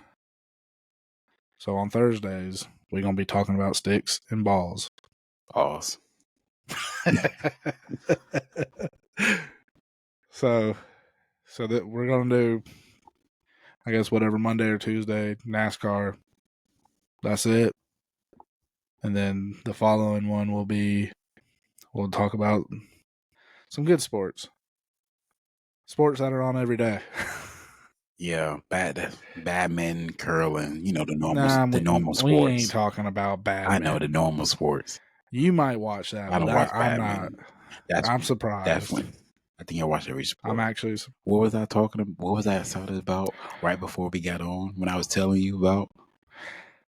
So on Thursdays, we're going to be talking about sticks and balls. Pause. So that we're going to do, I guess, whatever Monday or Tuesday, NASCAR. That's it. And then the following one we'll talk about some good sports. Sports that are on every day. Yeah, badminton, curling, the normal we ain't sports. talking about badminton. I know the normal sports. You might watch that, I but don't watch I'm badminton. not. I'm surprised. Definitely. I think I watch every sport. I'm actually. What was I talking about? What was I excited about right before we got on when I was telling you about?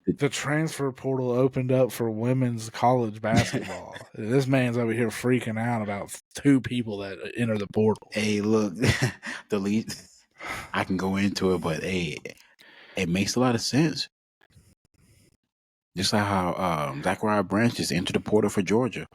The transfer portal opened up for women's college basketball. This man's over here freaking out about 2 people that enter the portal. Hey, look, the lead. I can go into it, but hey, it makes a lot of sense. Just like how Zachariah Branch just entered the portal for Georgia.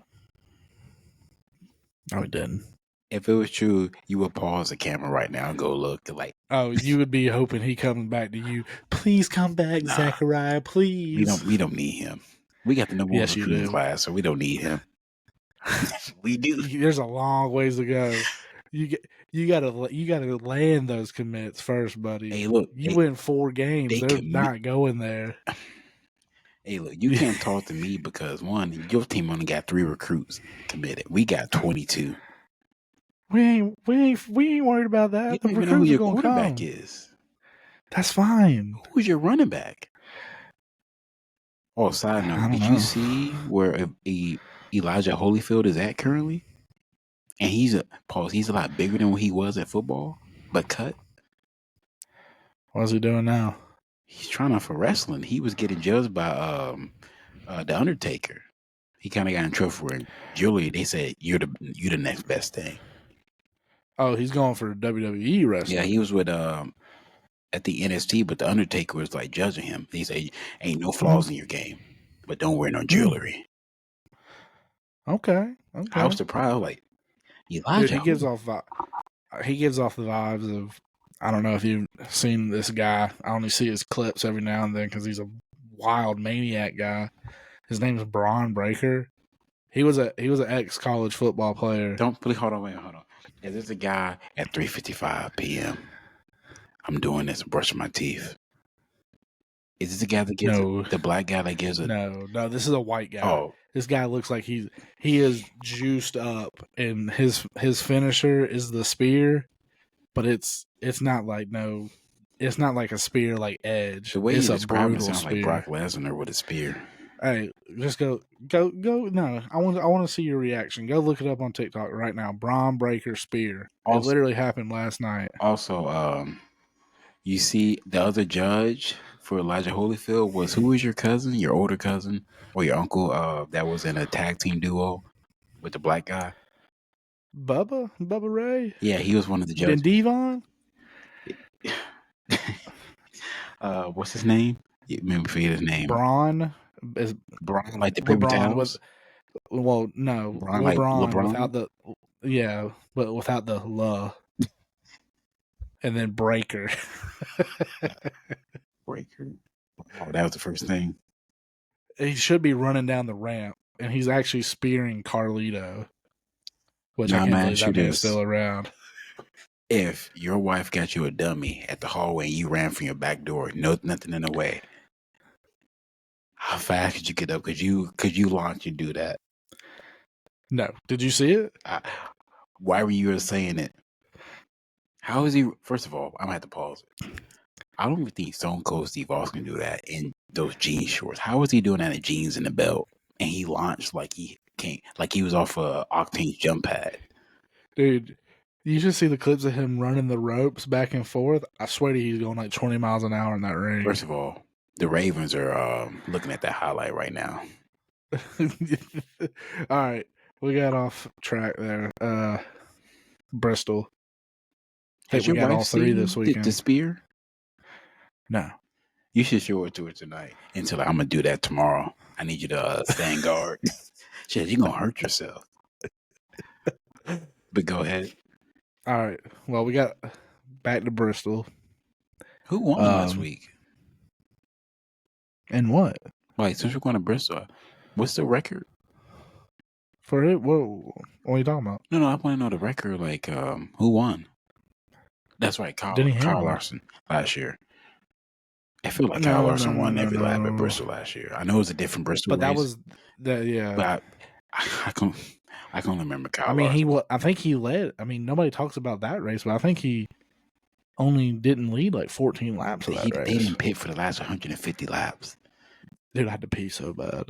No, it didn't. If it was true, you would pause the camera right now and go look. Like, oh, you would be hoping he comes back to you. Please come back, Zachariah. Please. We don't need him. We got the number 1 Yes, you recruiting do. class, so we don't need him. We do. There's a long ways to go. You gotta land those commits first, buddy. Hey, look, you win 4 games. They're not going there. Hey, look, you can't talk to me because 1, your team only got 3 recruits committed. We got 22. We ain't worried about that. You don't even know who your quarterback is. That's fine. Who's your running back? Oh, side note, did you see where Elijah Holyfield is at currently? And he's a lot bigger than what he was at football, but cut. What's he doing now? He's trying out for wrestling. He was getting judged by the Undertaker. He kind of got in trouble for it. Julie, they said you're the next best thing. Oh, he's going for WWE wrestling. Yeah, he was with at the NXT, but the Undertaker was like judging him. He said, "Ain't no flaws in your game, but don't wear no jewelry." Okay. I was surprised. Like Elijah, dude, he gives off the vibes of. I don't know if you've seen this guy. I only see his clips every now and then because he's a wild maniac guy. His name's Braun Breaker. He was an ex college football player. Hold on. Is this a guy at 3:55 p.m.? I'm doing this, brushing my teeth. Is this the guy that gives it? No, The black guy that gives it? no. This is a white guy. Oh, This guy looks like he is juiced up, and his finisher is the spear, but it's not like it's not like a spear like Edge. the way It's you a describe it brutal sounds like spear. Brock Lesnar with a spear. Hey, just go. No, I want to see your reaction. Go look it up on TikTok right now. Braun Breaker spear. It Also, literally happened last night. you see the other judge for Elijah Holyfield was who was your cousin, your older cousin, or your uncle? That was in a tag team duo with the black guy. Bubba Ray. Yeah, he was one of the Then judges. Devon. What's his name? You maybe forget his name. Braun is Braun, like the paper towels. Well, no, Braun, like LeBron LeBron. without the but without the la, and then Breaker. Breaker. Oh, that was the first thing. He should be running down the ramp, and he's actually spearing Carlito, which I can't believe that man's still around. If your wife got you a dummy at the hallway and you ran from your back door, nothing in the way, how fast could you get up? Could you launch and do that? No. Did you see it? Why were you saying it? How is he? First of all, I'm gonna have to pause it. I don't even think Stone Cold Steve Austin can do that in those jean shorts. How was he doing that in jeans and a belt? And he launched like he came, like he was off a Octane's jump pad. Dude, you should see the clips of him running the ropes back and forth. I swear to you, he's going like 20 miles an hour in that ring. First of all, the Ravens are looking at that highlight right now. All right. We got off track there. Bristol. Hey, we got all three this weekend. The spear? No. You should show it to her tonight. Until I'm gonna do that tomorrow. I need you to stand guard. Shit, you're gonna hurt yourself. But go ahead. All right. Well, we got back to Bristol. Who won last week? And what? Like, since we're going to Bristol, what's the record? For it? What are you talking about? No, I want to know the record. Like, who won? That's right, Kyle Larson last year. I feel like Kyle Larson won every lap at Bristol last year. I know it was a different Bristol but race. That was yeah. But I can't remember Kyle Larson. I think he led. I mean, nobody talks about that race, but I think he only didn't lead like 14 laps of that race. They didn't pit for the last 150 laps. Dude, I had to pee so bad.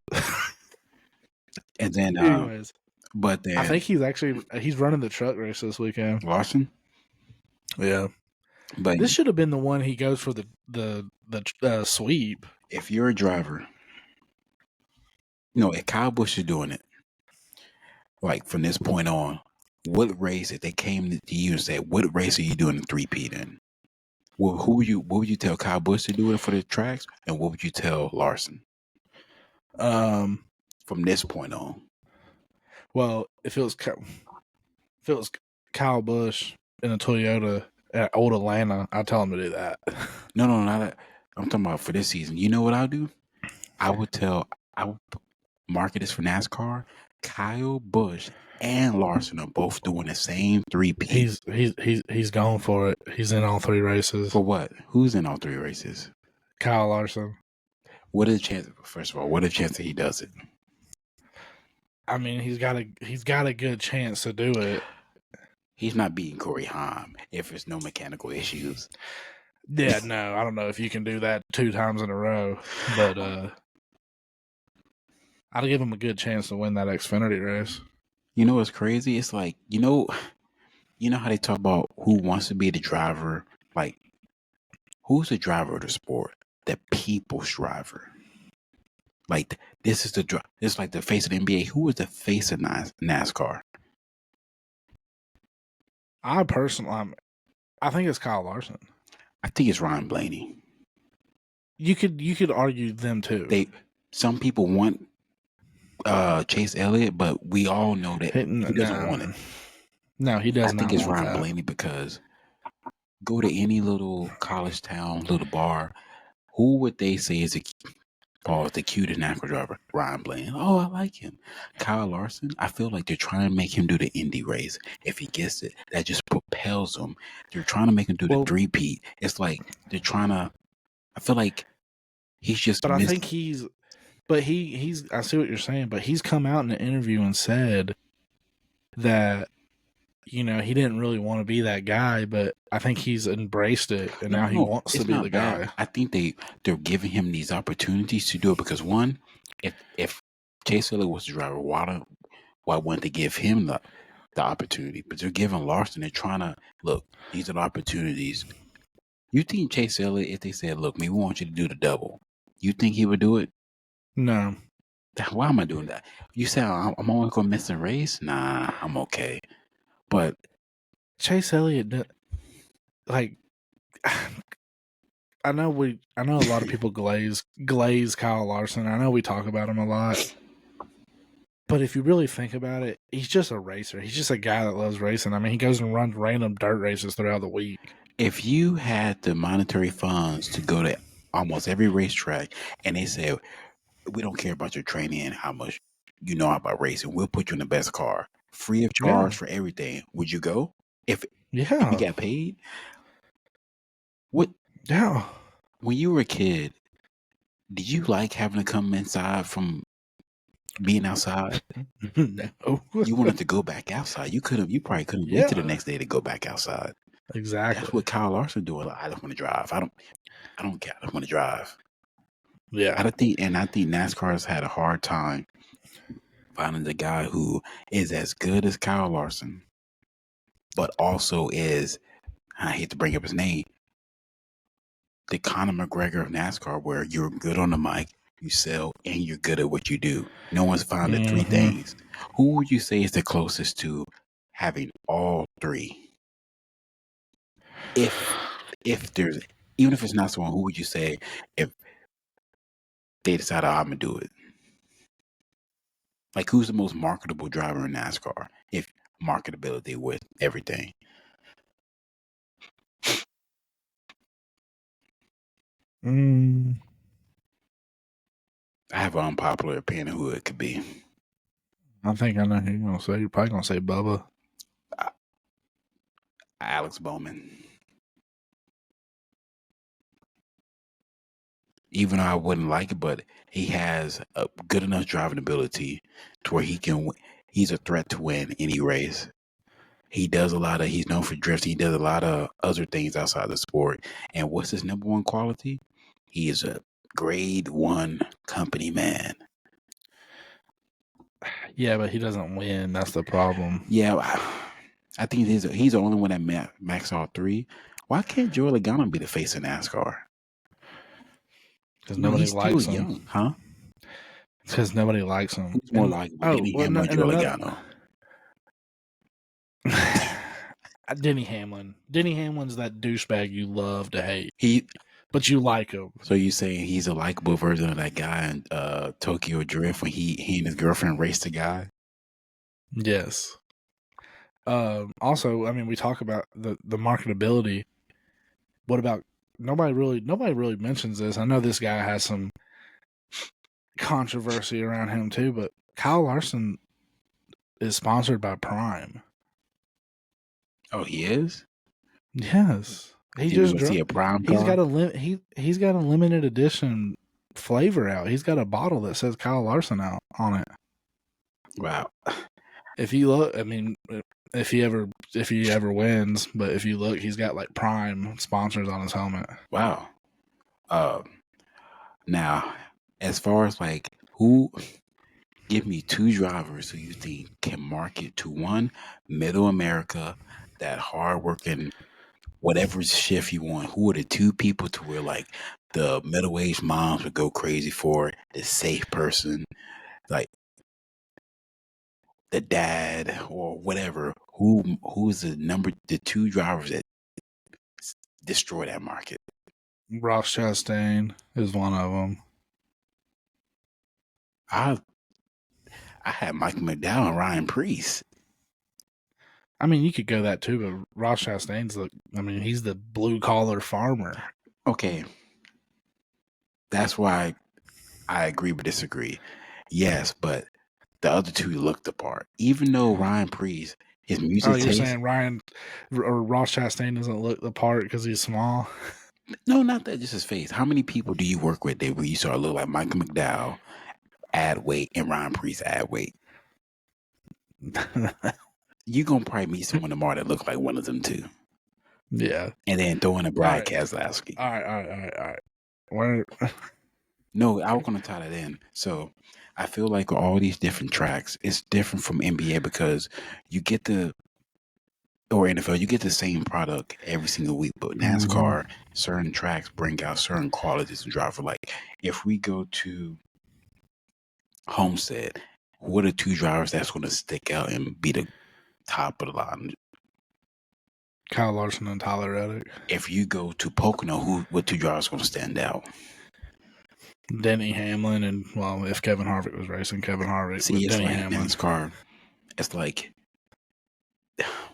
And then, anyways, but then I think he's running the truck race this weekend. Larson. Yeah, but this should have been the one he goes for the sweep. If you're a driver, if Kyle Busch is doing it, like from this point on, what race if they came to you and said, "What race are you doing the 3-peat in?" Well, what would you tell Kyle Busch to do it for the tracks, and what would you tell Larson? From this point on. Well, if it was Kyle Busch in a Toyota at Old Atlanta, I'd tell him to do that. No, not that. I'm talking about for this season. You know what I'll do? I would market this for NASCAR. Kyle Busch and Larson are both doing the same 3-peat. He's going for it. He's in all 3 races. For what? Who's in all 3 races? Kyle Larson. What are the chances? First of all, what are the chances he does it? I mean, he's got a good chance to do it. He's not beating Corey Haim if there's no mechanical issues. Yeah, no, I don't know if you can do that 2 times in a row, but I'd give him a good chance to win that Xfinity race. You know what's crazy? It's like, you know how they talk about who wants to be the driver? Like, who's the driver of the sport? The people's driver. Like, this is it's like the face of the NBA. Who is the face of NASCAR? I think it's Kyle Larson. I think it's Ryan Blaney. You could argue them too. Some people want Chase Elliott, but we all know that he doesn't want it. No, he doesn't. I think it's Ryan Blaney because go to any little college town, little bar. Who would they say is the cutest NASCAR driver? Ryan Blaney. Oh, I like him. Kyle Larson, I feel like they're trying to make him do the Indy race. If he gets it, that just propels him. They're trying to make him do the 3-peat. It's like they're trying to. I feel like He's just But I missed. think he's. I see what you're saying, but he's come out in an interview and said that he didn't really want to be that guy, but I think he's embraced it, and No, now no, he no. wants to It's be not the bad. guy. I think they're giving him these opportunities to do it because one, if Chase Elliott was the driver, why wouldn't they give him the opportunity? But they're giving Larson. They're trying to look. These are the opportunities. You think Chase Elliott, if they said, "Look, we want you to do the double," you think he would do it? No, Why am I doing that? You say I'm only going to miss a race? Nah, I'm okay. But Chase Elliott, like, I know a lot of people glaze Kyle Larson. I know we talk about him a lot, but if you really think about it, he's just a racer. He's just a guy that loves racing. I mean, he goes and runs random dirt races throughout the week. if you had the monetary funds to go to almost every racetrack and they said, we don't care about your training and how much you know about racing, we'll put you in the best car, free of Yeah, charge for everything, would you go? If you yeah, got paid? What yeah. when you were a kid, did you like having to come inside from being outside? No, You wanted to go back outside. You probably couldn't wait till the yeah, next day to go back outside. That's exactly. what Kyle Larson doing. Like, I just want to drive. I don't care. I just want to drive. Yeah. I think NASCAR has had a hard time finding the guy who is as good as Kyle Larson, but also is, I hate to bring up his name, the Conor McGregor of NASCAR, where you're good on the mic, you sell, and you're good at what you do. No one's found the three Hmm. things. Who would you say is the closest to having all three? If there's even if it's not someone, who would you say if they decide, I'm gonna do it? Like, who's the most marketable driver in NASCAR? If marketability with everything, Mm, I have an unpopular opinion who it could be. I think I know who you're gonna say. You're probably gonna say Bubba. Alex Bowman. Even though I wouldn't like it, but he has a good enough driving ability to where he's a threat to win any race. He's known for drifting. He does a lot of other things outside the sport. And what's his number one quality? He is a grade 1 company man. Yeah, but he doesn't win. That's the problem. Yeah, I think he's the only one that max all three. Why can't Joey Logano be the face of NASCAR? Because You know, nobody he's still likes young, him. huh? Because nobody likes him. Who's more likable, Oh, Denny well, Hamlin or and Joey another Logano? Denny Hamlin. Denny Hamlin's that douchebag you love to hate, He but you like him. So you saying he's a likable version of that guy in Tokyo Drift when he and his girlfriend raced the guy? Yes. Also, I mean, we talk about the marketability. What about nobody really mentions this? I know this guy has some controversy around him too, but Kyle Larson is sponsored by Prime. Oh, he is. Yes, he Did we just go see drunk. a prime He's car? got he's got a limited edition flavor out. He's got a bottle that says Kyle Larson out on it. Wow, If you look, I mean, if he ever wins, but if you look, he's got like Prime sponsors on his helmet. wow. Um, Now, as far as like who, give me two drivers who you think can market to one middle America, that hardworking whatever shift you want. Who are the two people to where like the middle aged moms would go crazy for the safe person, like the dad or whatever? Who's the two drivers that destroy that market? Ross Chastain is one of them. I I had Michael McDowell and Ryan Priest. I mean, you could go that too, but Ross Chastain's he's the blue collar farmer. Okay, that's why I agree but disagree. Yes, but the other two looked the part. Even though Ryan Priest, his Oh, music you're taste, saying Ryan or Ross Chastain doesn't look the part because he's small? No, not that. Just his face. How many people do you work with that where you saw look like Michael McDowell add weight and Ryan Priest add weight? You gonna probably meet someone tomorrow that looks like one of them too. Yeah. And then throw in a All Brad right. Keselowski. All right. Where? No, I was gonna tie that in. So I feel like all these different tracks, it's different from NBA because you get the or NFL, you get the same product every single week. But NASCAR, certain tracks bring out certain qualities of driver. Like if we go to Homestead, what are two drivers that's going to stick out and be the top of the line? Kyle Larson and Tyler Reddick. If you go to Pocono, what two drivers going to stand out? Denny Hamlin and, well, if Kevin Harvick was racing, Kevin Harvick. See, it's Denny like Hamlin. NASCAR. It's like,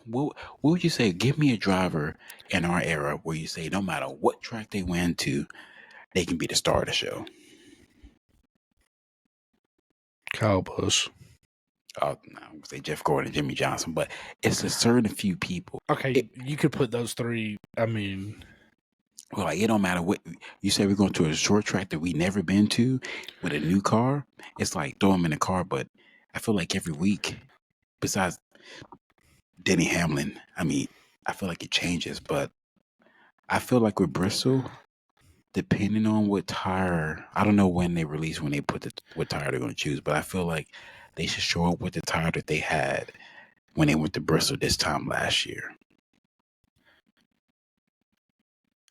what would you say? Give me a driver in our era where you say no matter what track they went to, they can be the star of the show. Kyle Busch. No, I would say Jeff Gordon, Jimmy Johnson, but it's a certain few people. Okay, you could put those three. I mean, well, like, it don't matter what you say. We're going to a short track that we never been to with a new car. It's like throw them in the car, but I feel like every week, besides Denny Hamlin, I mean, I feel like it changes, but I feel like with Bristol, depending on what tire, I don't know when they release, when they put what tire they're going to choose, but I feel like they should show up with the tire that they had when they went to Bristol this time last year.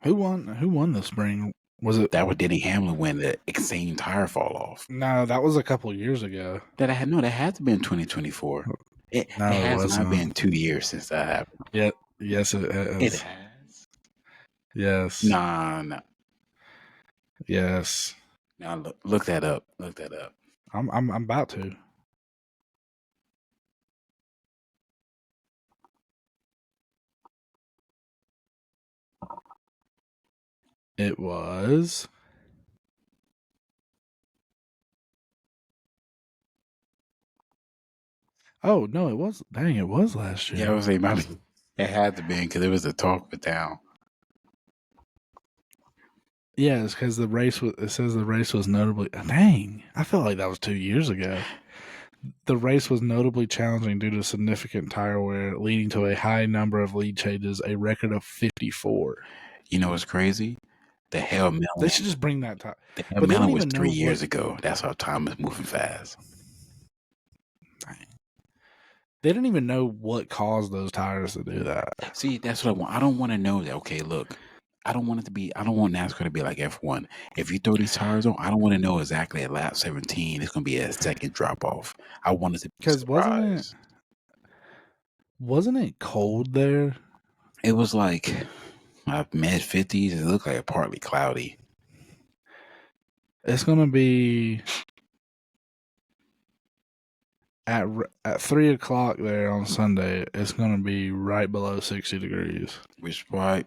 who won the spring? Was it that was Denny Hamlin when the same tire fall off? No, that was a couple years ago. That had to have been 2024. It has not been 2 years since that happened. Yeah, yes, it has. It has. Yes. Nah. Yes. Now look that up. Look that up. I'm about to. It was. Oh no! It was. Dang! It was last year. Yeah, I was saying, it had to be because it was the talk of the town. Yeah, it's because the race was. It says the race was notably. Dang! I felt like that was 2 years ago. The race was notably challenging due to significant tire wear, leading to a high number of lead changes, a record of 54. You know what's crazy? The Hail Melon. They should just bring that time. The Hail Melon was 3 years ago. That's how time is moving fast. They didn't even know what caused those tires to do that. See, that's what I want. I don't want to know that. Okay, look, I don't want NASCAR to be like F1. If you throw these tires on, I don't want to know exactly at lap 17 it's going to be a second drop off. I want it to be because wasn't it cold there? It was like mid 50s. It looked like partly cloudy. It's going to be at 3 o'clock there on Sunday. It's going to be right below 60 degrees. Which why?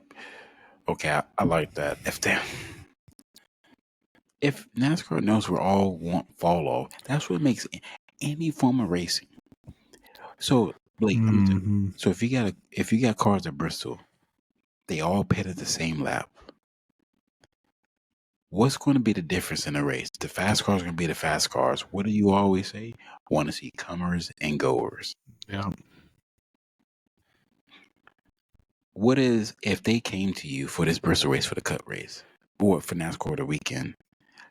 Okay, I like that. If NASCAR knows we're all fall off, that's what makes any form of racing. So, Blake, so if you got cars at Bristol, they all pit at the same lap. What's going to be the difference in the race? The fast cars are going to be the fast cars. What do you always say? Want to see comers and goers. Yeah. What is, if they came to you for this Bristol race, for the Cup race, or for NASCAR the weekend,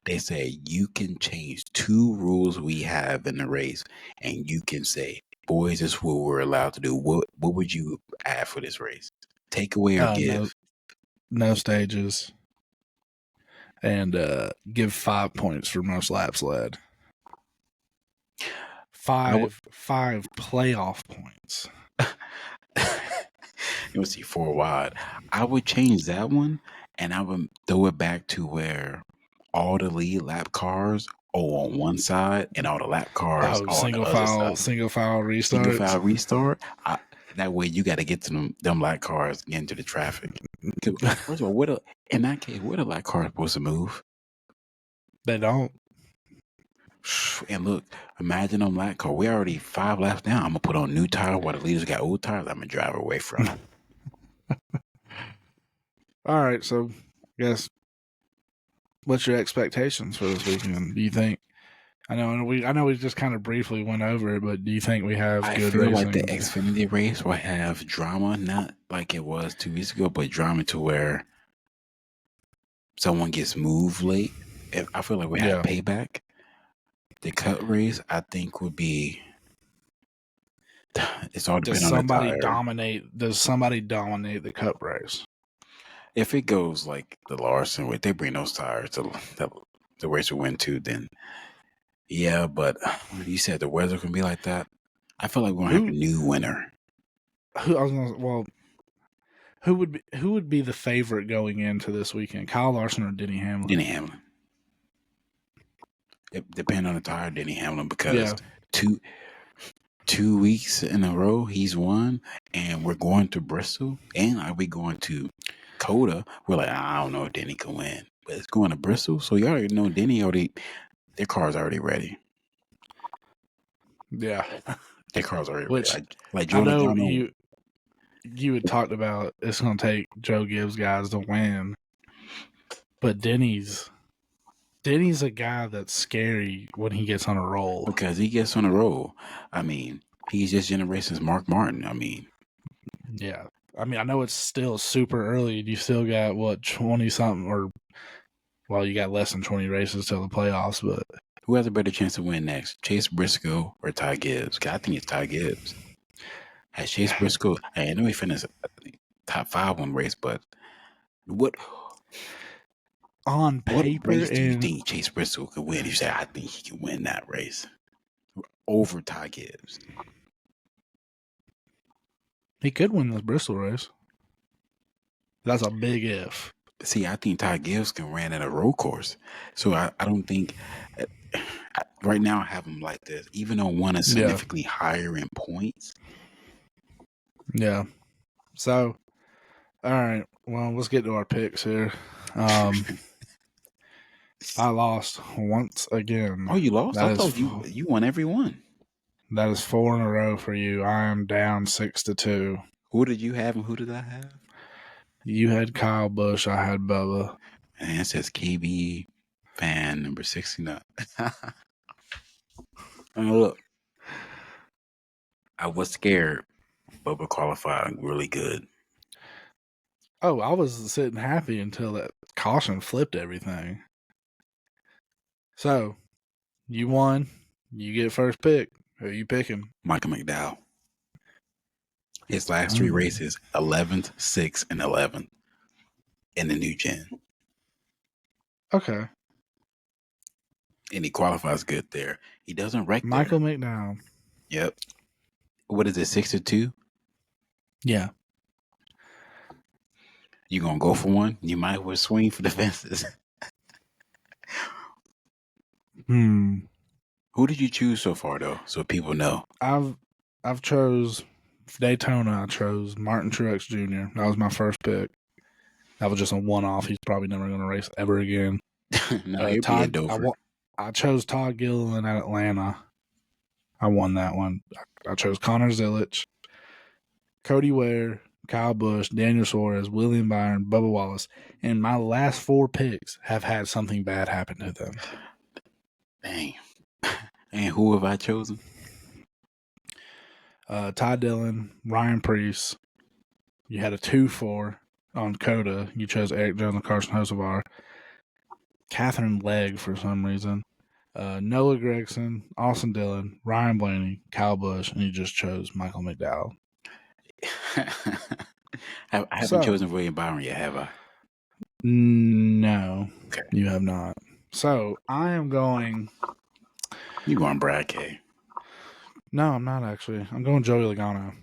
they say you can change 2 rules we have in the race, and you can say, boys, this is what we're allowed to do. What would you add for this race? Take away or give? No stages. And give 5 points for most laps led. 5 playoff points. You would see 4 wide. I would change that one, and I would throw it back to where all the lead lap cars are on one side, and all the lap cars are on the other side. Single file restart. Single file restart. That way, you got to get to them lap cars, get into the traffic. First of all, in that case, where the lap cars supposed to move? They don't. And look, imagine on lap car. We're already 5 laps down. I'm gonna put on new tire while the leaders got old tires. I'm gonna drive away from them. All right, so guess what's your expectations for this weekend? Do you think? I know we just kind of briefly went over it, but do you think we have I good feel like the racing? Xfinity race will have drama, not like it was 2 weeks ago, but drama to where someone gets moved late. I feel like we have Yeah. payback. The cut race, I think, would be. It's all Does depending on the somebody tire. dominate? Does somebody dominate the Cup race? If it goes like the Larson way, they bring those tires to the race we went to, then yeah. But you said the weather can be like that. I feel like we're gonna have a Who? new winner. Who? I was gonna. Well, who would be the favorite going into this weekend? Kyle Larson or Denny Hamlin? Denny Hamlin. It depends on the tire, Denny Hamlin, because Yeah. two 2 weeks in a row he's won, and we're going to Bristol, and are we going to Coda? We're like, I don't know if Denny can win, but it's going to Bristol, so you already know Denny already. Their car's already ready. Yeah. Their car's already ready. Which Like I Joe know Logano. you had talked about it's going to take Joe Gibbs guys to win, but Denny's a guy that's scary when he gets on a roll. Because he gets on a roll. I mean, he's just generation's Mark Martin. I mean, Yeah. I mean, I know it's still super early. You still got, what, 20 something, or, well, you got less than 20 races till the playoffs, but. who has a better chance to win next, Chase Briscoe or Ty Gibbs? 'Cause I think it's Ty Gibbs. Has Chase Briscoe? I know he finished top 5 one race, but what On what paper, race do you and think Chase Briscoe could win? You say I think he can win that race over Ty Gibbs. he could win this Bristol race. That's a big if. See, I think Ty Gibbs can run at a road course, so I don't think. Right now, I have him like this, even though one is significantly higher in points. Yeah. So, all right. Well, let's get to our picks here. I lost once again. Oh, you lost? That I is thought you won every one. that is 4 in a row for you. I am down 6-2. Who did you have and who did I have? You had Kyle Busch. I had Bubba. And it says KB fan number 69. Look, I was scared. Bubba qualified really good. Oh, I was sitting happy until that caution flipped everything. So, you won. You get first pick. Who are you picking? Michael McDowell. His last 3 races, 11th, 6th, and 11th in the new gen. Okay. And he qualifies good there. He doesn't wreck Michael there. McDowell. Yep. What is it, 6-2? Yeah. You gonna go for one? You might well swing for the fences. Who did you choose so far though, so people know? I've chose Daytona. I chose Martin Truex Jr. That was my first pick. That was just a one-off. He's probably never going to race ever again. No, he'll be at Dover. I chose Todd Gilliland at Atlanta. I won that one. I chose Connor Zilic, Cody Ware, Kyle Busch, Daniel Suarez, William Byron, Bubba Wallace. And my last 4 picks have had something bad happen to them. Dang. And who have I chosen? Ty Dillon, Ryan Preece. You had a 2-4 on Coda. You chose Eric Jones and Carson Hocevar. Catherine Legg for some reason. Noah Gregson, Austin Dillon, Ryan Blaney, Kyle Busch, and you just chose Michael McDowell. I haven't chosen William Byron yet, have I? No, okay. You have not. So I am going. You going Brad K? No, I'm not actually. I'm going Joey Logano.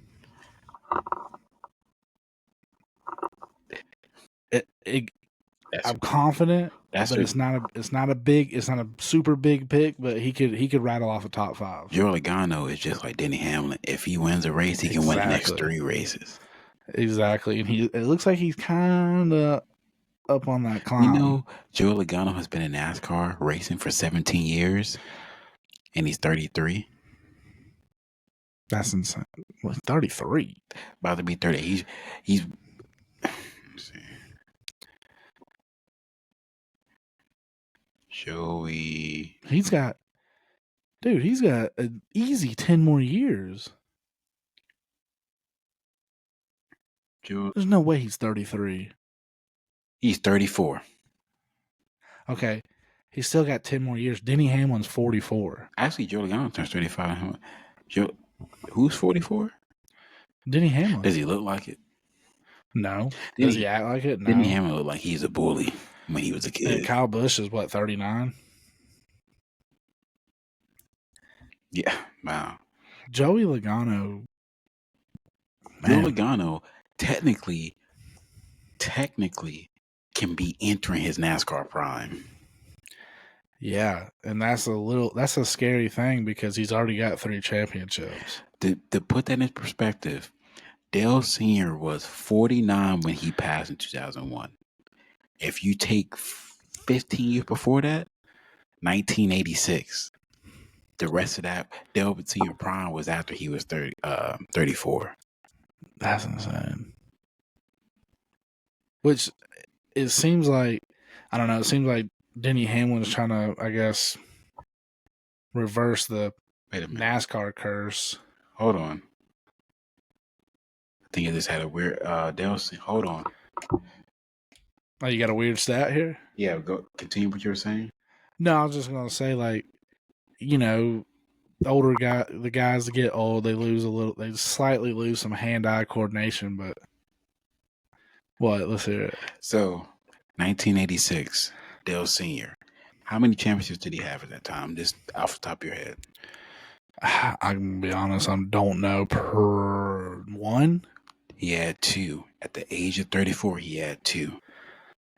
I'm confident, but it's not a super big pick. But he could rattle off a top 5. Joey Logano is just like Denny Hamlin. If he wins a race, he can win the next 3 races. Exactly, and it looks like he's kind of up on that climb. You know, Joey Logano has been in NASCAR racing for 17 years, and he's 33. That's insane. Well, 33. About to be 30. He's Joey. He's got an easy 10 more years. There's no way he's 33. He's 34. Okay. He's still got 10 more years. Denny Hamlin's 44. Actually, Joey Logano turns 35. Who's 44? Denny Hamlin. Does he look like it? No. Does he act like it? No. Denny Hamlin looked like he's a bully when he was a kid. And Kyle Busch is what, 39? Yeah, wow. Joey Logano. Joey Logano technically can be entering his NASCAR prime. Yeah, and that's a scary thing because he's already got 3 championships. To put that in perspective, Dale Sr. was 49 when he passed in 2001. If you take 15 years before that, 1986. The rest of that, Dale Sr. prime was after he was 34. That's insane. Which it seems like, I don't know, it seems like Denny Hamlin's trying to, I guess, reverse the NASCAR curse. Hold on. I think I just had a weird Dale. Hold on. Oh, you got a weird stat here? Yeah, go continue what you were saying. No, I was just gonna say, like, you know, the guys that get old, they slightly lose some hand-eye coordination, but what? Let's hear it. So, 1986, Dale Sr. How many championships did he have at that time? Just off the top of your head. I can be honest, I don't know per one. He had 2. At the age of 34, he had 2.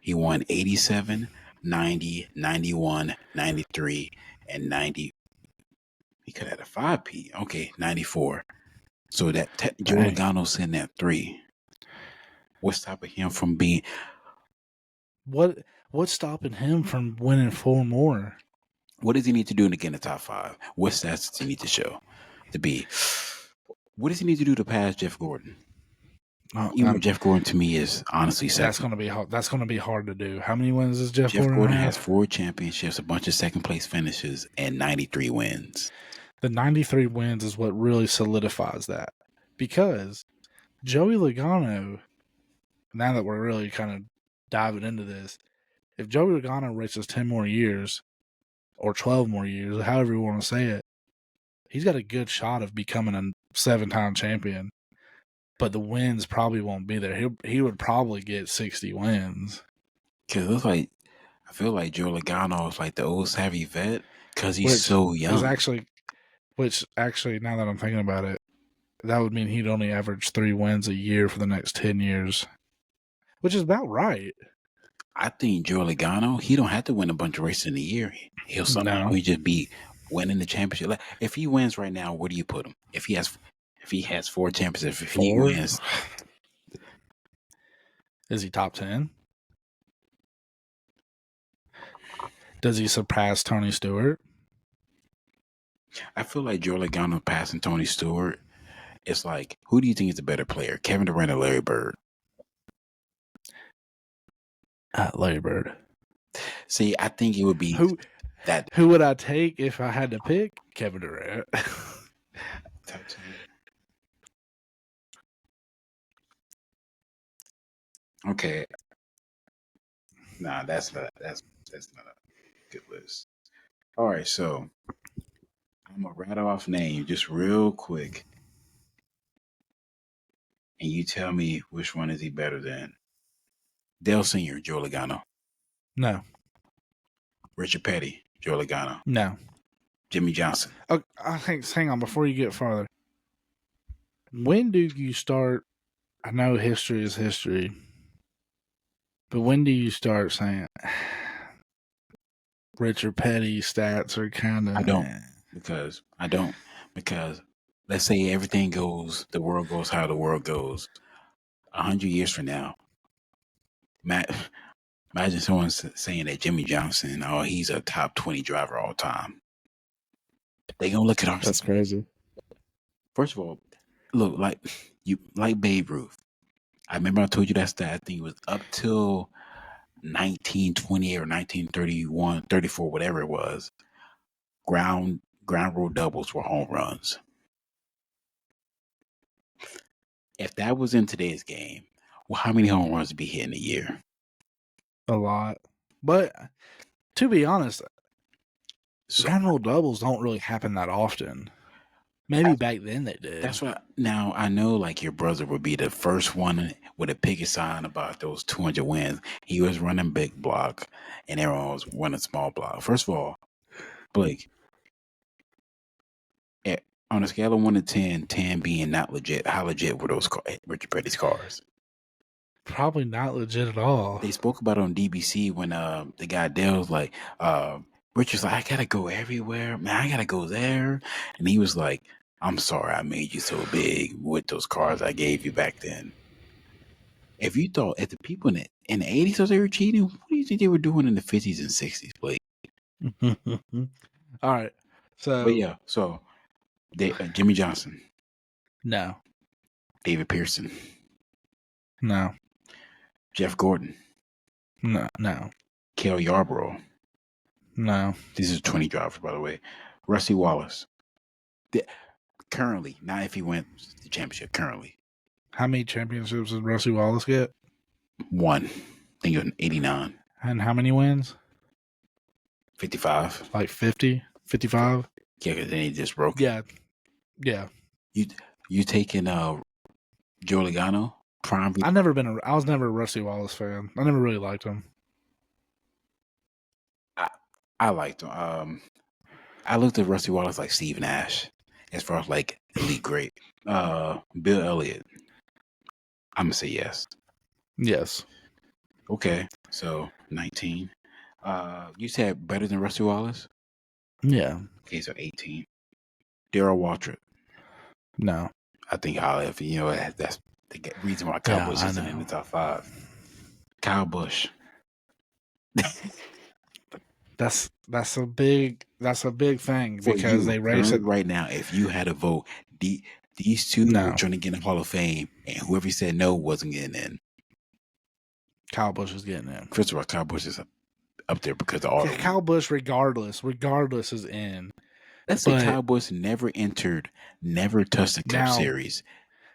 He won 87, 90, 91, 93, and 90. He could have had a 5P. Okay, 94. So that Joey Logano's sitting at 3. What's stopping him from being... What's stopping him from winning 4 more? What does he need to do to get in the top 5? What stats does he need to show to be? What does he need to do to pass Jeff Gordon? Even though Jeff Gordon to me is honestly second. That's gonna be hard to do. How many wins does Jeff Gordon have? Jeff Gordon has 4 championships, a bunch of second place finishes, and 93 wins. The 93 wins is what really solidifies that, because Joey Logano, now that we're really kind of diving into this, if Joey Logano races 10 more years or 12 more years, however you want to say it, he's got a good shot of becoming a 7-time champion. But the wins probably won't be there. He would probably get 60 wins. Because it looks like, I feel like Joe Logano is like the old savvy vet because he's so young. Which actually, now that I'm thinking about it, that would mean he'd only average 3 wins a year for the next 10 years, which is about right. I think Joe Logano, he don't have to win a bunch of races in a year. He'll somehow just be winning the championship. Like, if he wins right now, where do you put him? If he has 4 championships, if he wins, is he top 10? Does he surpass Tony Stewart? I feel like Joe Logano passing Tony Stewart. It's like, who do you think is the better player, Kevin Durant or Larry Bird? Larry Bird. See, I think it would be Who would I take if I had to pick? Kevin Durant. Okay. Nah, that's not a good list. All right, so I'm gonna rattle off names just real quick, and you tell me which one is he better than. Dale Sr., Joe Logano. No. Richard Petty, Joe Logano. No. Jimmy Johnson. Okay, hang on, before you get farther. When do you start? I know history is history, but when do you start saying Richard Petty stats are kind of... I don't because let's say everything goes, the world goes how the world goes. 100 years from now, imagine someone saying that Jimmy Johnson, he's a top 20 driver all time. They gonna look at our... That's crazy. First of all, look, like Babe Ruth. I remember I told you that stat. I think it was up till 1928 or 1931, 34, whatever it was, ground rule doubles were home runs. If that was in today's game, well, how many home runs would be hit in a year? A lot. But to be honest, So ground rule doubles don't really happen that often. Maybe back then they did. that's what. Now I know, like your brother would be the first one with a picket sign about those 200 wins. He was running big block, and everyone was running small block. First of all, Blake, on a scale of 1 to 10, 10 being not legit, how legit were those Richard Petty's cars? Probably not legit at all. They spoke about it on DBC when the guy Dale was like, Richard's like, I gotta go everywhere, man. I gotta go there, and he was like, I'm sorry, I made you so big with those cars I gave you back then. If you thought, if the people in the 80s thought they were cheating, what do you think they were doing in the 50s and 60s, Blake? All right. So, But yeah, so Jimmy Johnson, no, David Pearson, no, Jeff Gordon, no, Cale Yarborough. no. These are 20 drivers, by the way. Rusty Wallace. Currently, not if he went to the championship, currently. How many championships did Rusty Wallace get? One. I think it was 89. And how many wins? 55. Like 50? 55? Yeah, because then he just broke. Yeah. Yeah. You taking Joe Logano? Prime. I was never a Rusty Wallace fan. I never really liked him. I liked him. I looked at Rusty Wallace like Steve Nash, as far as like elite great. Bill Elliott. I'm gonna say yes. Yes. Okay, so 19. You said better than Rusty Wallace? Yeah. Okay, so 18. Darrell Waltrip. No. I think that's the reason why Kyle Busch isn't in the top 5. Kyle Busch. That's a big thing For because you, they race it right now. If you had a vote, these two were trying to get in the Hall of Fame, and whoever said no wasn't getting in. Kyle Busch is getting in. First of all, Kyle Busch is up there because of all. Kyle Busch, regardless, is in. Let's say Kyle Busch never touched the Cup Series.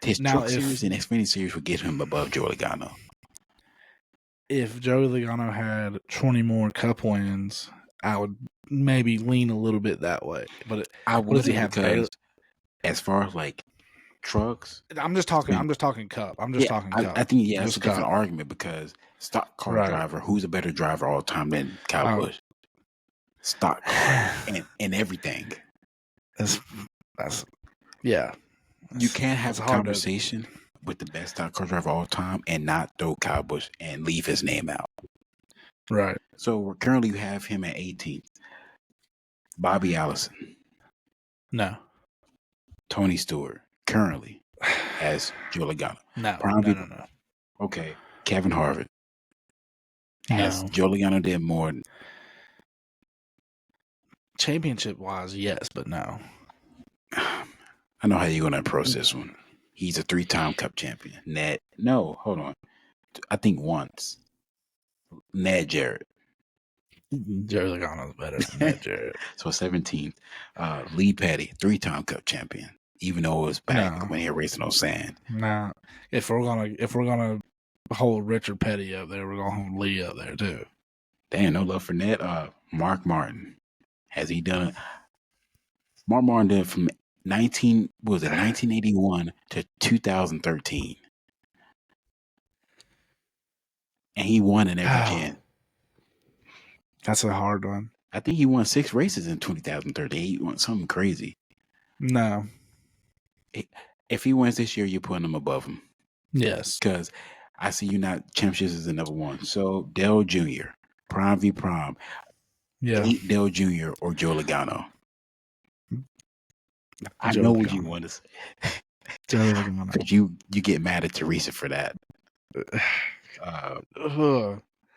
His Truck Series and Xfinity Series would get him above Joey Logano. If Joey Logano had 20 more Cup wins, I would maybe lean a little bit that way. But I what does he have? Because as far as like trucks, I'm just talking Cup. I'm just talking Cup. I think that's a different argument because stock car driver, who's a better driver all the time than Kyle Busch? Stock car and everything. That's yeah. You can't have a conversation with the best stock car driver of all time and not throw Kyle Busch and leave his name out. Right. So currently you have him at 18th. Bobby Allison. No. Tony Stewart currently has Joe Logano. No. Okay. Kevin Harvick. Has Joe Logano did more? Championship wise, yes, but no. I know how you're going to approach this one. He's a 3-time Cup champion. Hold on. I think once. Ned Jarrett. Joey Logano's better than Ned Jarrett. So 17th. Lee Petty, 3-time Cup champion. Even though it was back when he was racing on sand. Nah. If we're gonna hold Richard Petty up there, we're gonna hold Lee up there too. Damn, no love for Ned. Mark Martin. Has he done it? Mark Martin did it from 1981 to 2013. And he won in every gen. That's a hard one. I think he won 6 races in 2013. He won something crazy. No. If he wins this year, you're putting him above him. Yes. Because I see you not championships is the number 1. So Dale Jr., Prime v Prime. Yeah. Elite Dale Jr. or Joe Logano. I know what you want to say. Joe Logano. Because you get mad at Teresa for that.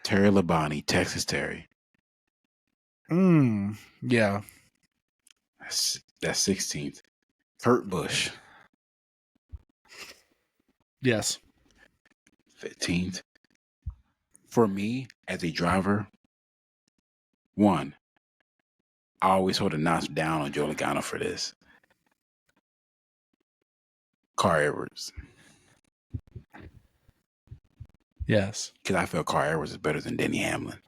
Terry Labonte, Texas Terry. Yeah. That's 16th. Kurt Busch. Yes. 15th. For me, as a driver, one, I always hold a notch down on Joe Logano for this. Car Edwards. Yes. Because I feel Car Edwards is better than Denny Hamlin.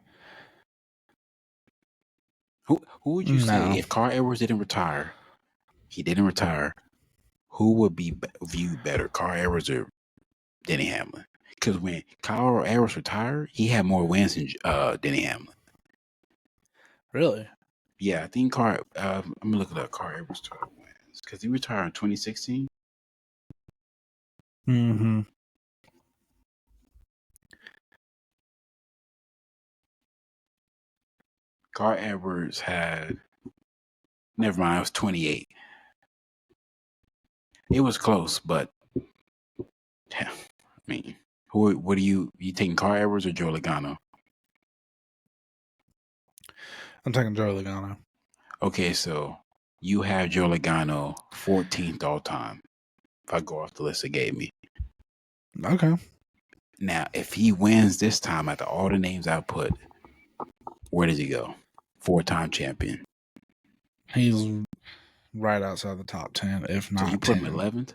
Who would you say, No. if Car Edwards didn't retire, he didn't retire, who would be viewed better, Car Edwards or Denny Hamlin? Because when Car Edwards retired, he had more wins than Denny Hamlin. Really? Yeah, I think I'm going to look at that Car Edwards total wins. Because he retired in 2016. Mm-hmm. Car Edwards had, never mind, it was 28. It was close, but yeah, I mean, what do you taking Car Edwards or Joe Logano? I'm taking Joe Logano. Okay, so you have Joe Logano 14th all time. If I go off the list it gave me. Okay. Now, if he wins this time after all the names I put, where does he go? 4-time champion. He's right outside the top 10, if not So you put 10. him 11th?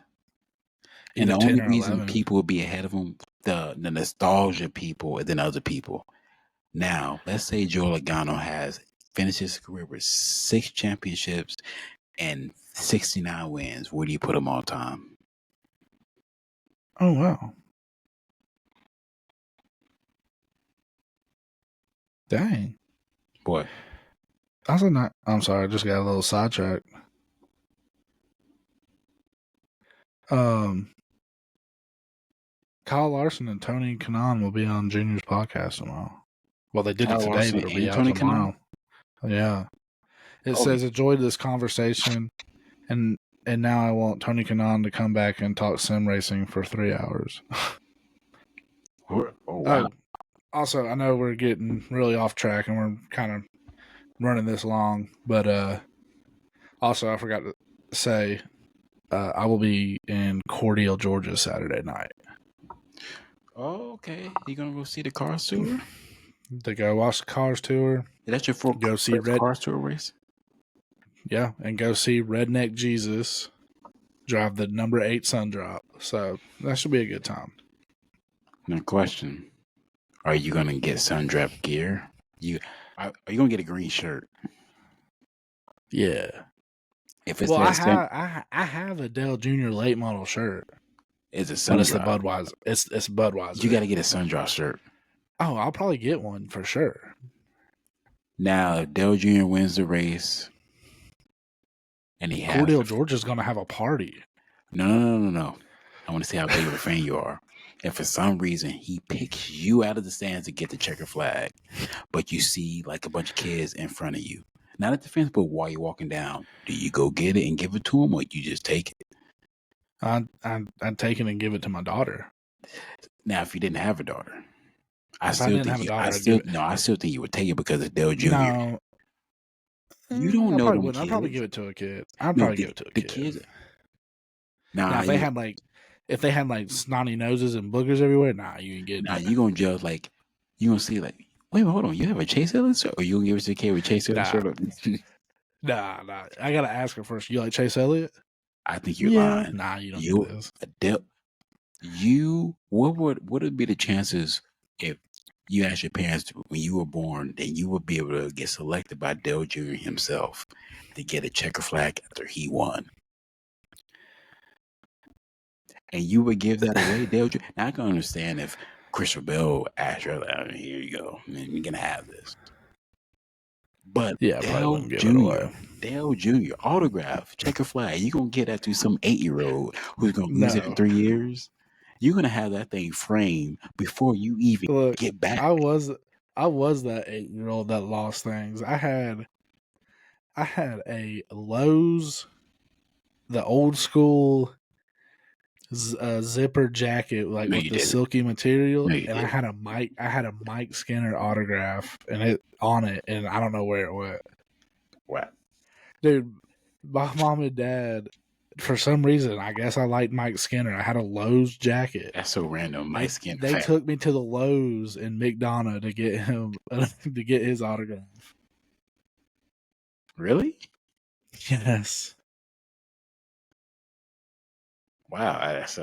And Either the 10 only or reason 11. people would be ahead of him, the nostalgia people than other people. Now, let's say Joe Logano finished his career with 6 championships and 69 wins. Where do you put him all time? Oh, wow. Dang. What? Also not. I'm sorry, I just got a little sidetracked. Kyle Larson and Tony Kanaan will be on Junior's podcast tomorrow. Well, they did it Kyle today, Larson but it'll be and out Tony tomorrow. Kanaan? Yeah. It Oh, says enjoyed this conversation, and now I want Tony Kanaan to come back and talk sim racing for 3 hours. oh wow. Also, I know we're getting really off track and we're kind of running this long, but also I forgot to say I will be in Cordele, Georgia Saturday night. Oh, okay. You gonna go see the Cars Tour? To go watch the Cars Tour. That's your Go see first Cars Tour race? Yeah, and go see Redneck Jesus drive the number 8 Sundrop. So that should be a good time. Now, question: are you gonna get Sundrop gear? Are you gonna get a green shirt? Yeah. If it Well, I says have a Dale Jr. late model shirt, it's a but it's the Sundrop, Budweiser. It's Budweiser. you got to get a Sundrop shirt. Oh, I'll probably get one for sure. Now, if Dale Jr. wins the race, and he has Cordele, Georgia's going to have a party. No. I want to see how big of a fan you are. If for some reason he picks you out of the stands to get the checker flag, but you see like a bunch of kids in front of you, not at the fence, but while you're walking down, do you go get it and give it to him, or you just take it? I'd take it and give it to my daughter. Now, if you didn't have a daughter, I If I still didn't think have a you. daughter, I I'd give it. no, I still think you would take it because it's Dale Jr. No, You don't I know probably them wouldn't. kids. I'd probably give it to a kid. I'd No, probably give it to a kid. Kids. Now, Nah, if they had like snotty noses and boogers everywhere, nah, you ain't getting it. you gonna judge like you gonna see like, wait a minute, hold on, you have a Chase Elliott shirt, or you gonna give it to the kid with Chase Elliott shirt up? Nah. I gotta ask her first. You like Chase Elliott? I think you're Yeah. lying. Nah, you don't You do this. what would be the chances if you asked your parents when you were born that you would be able to get selected by Dale Jr. himself to get a checker flag after he won? And you would give that away, Dale Jr. Now I can understand if Christopher Bell asked you, like, here you go, and you're gonna have this. But Yeah, I probably wouldn't give it away. Dale Jr. autograph, checker flag. You gonna get that to some 8-year-old who's gonna lose it in No. 3 years? You're gonna have that thing framed before you even get back. I was that 8-year-old that lost things. I had a Lowe's, the old school zipper jacket, like No, with you the didn't. silky material, No, you and I had a Mike Skinner autograph and it on it, and I don't know where it went. What? Dude, my mom and dad for some reason, I guess I liked Mike Skinner. I had a Lowe's jacket. That's so random. Mike Skinner They fan. took me to the Lowe's in McDonough to get him to get his autograph. Really? Yes. Wow, that's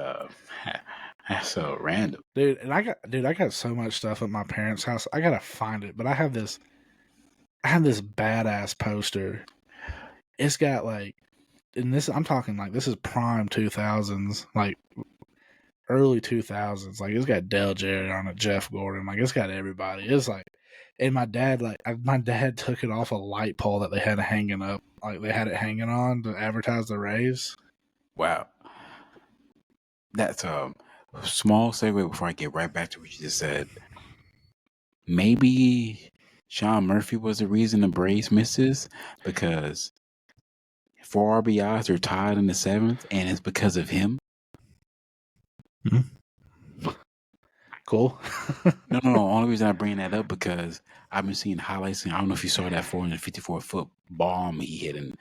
so random. Dude, and I got so much stuff at my parents' house. I gotta find it, but I have this badass poster. It's got like, and this I'm talking like this is prime 2000s, like early 2000s. Like it's got Dell Jerry on it, Jeff Gordon. Like it's got everybody. It's like, and my dad took it off a light pole that they had hanging up. Like they had it hanging on to advertise the Rays. Wow. That's a small segue before I get right back to what you just said. Maybe Sean Murphy was the reason the Braves misses because 4 RBIs are tied in the 7th, and it's because of him. Cool. No. Only reason I bring that up because I've been seeing highlights, and I don't know if you saw that 454-foot bomb he hit in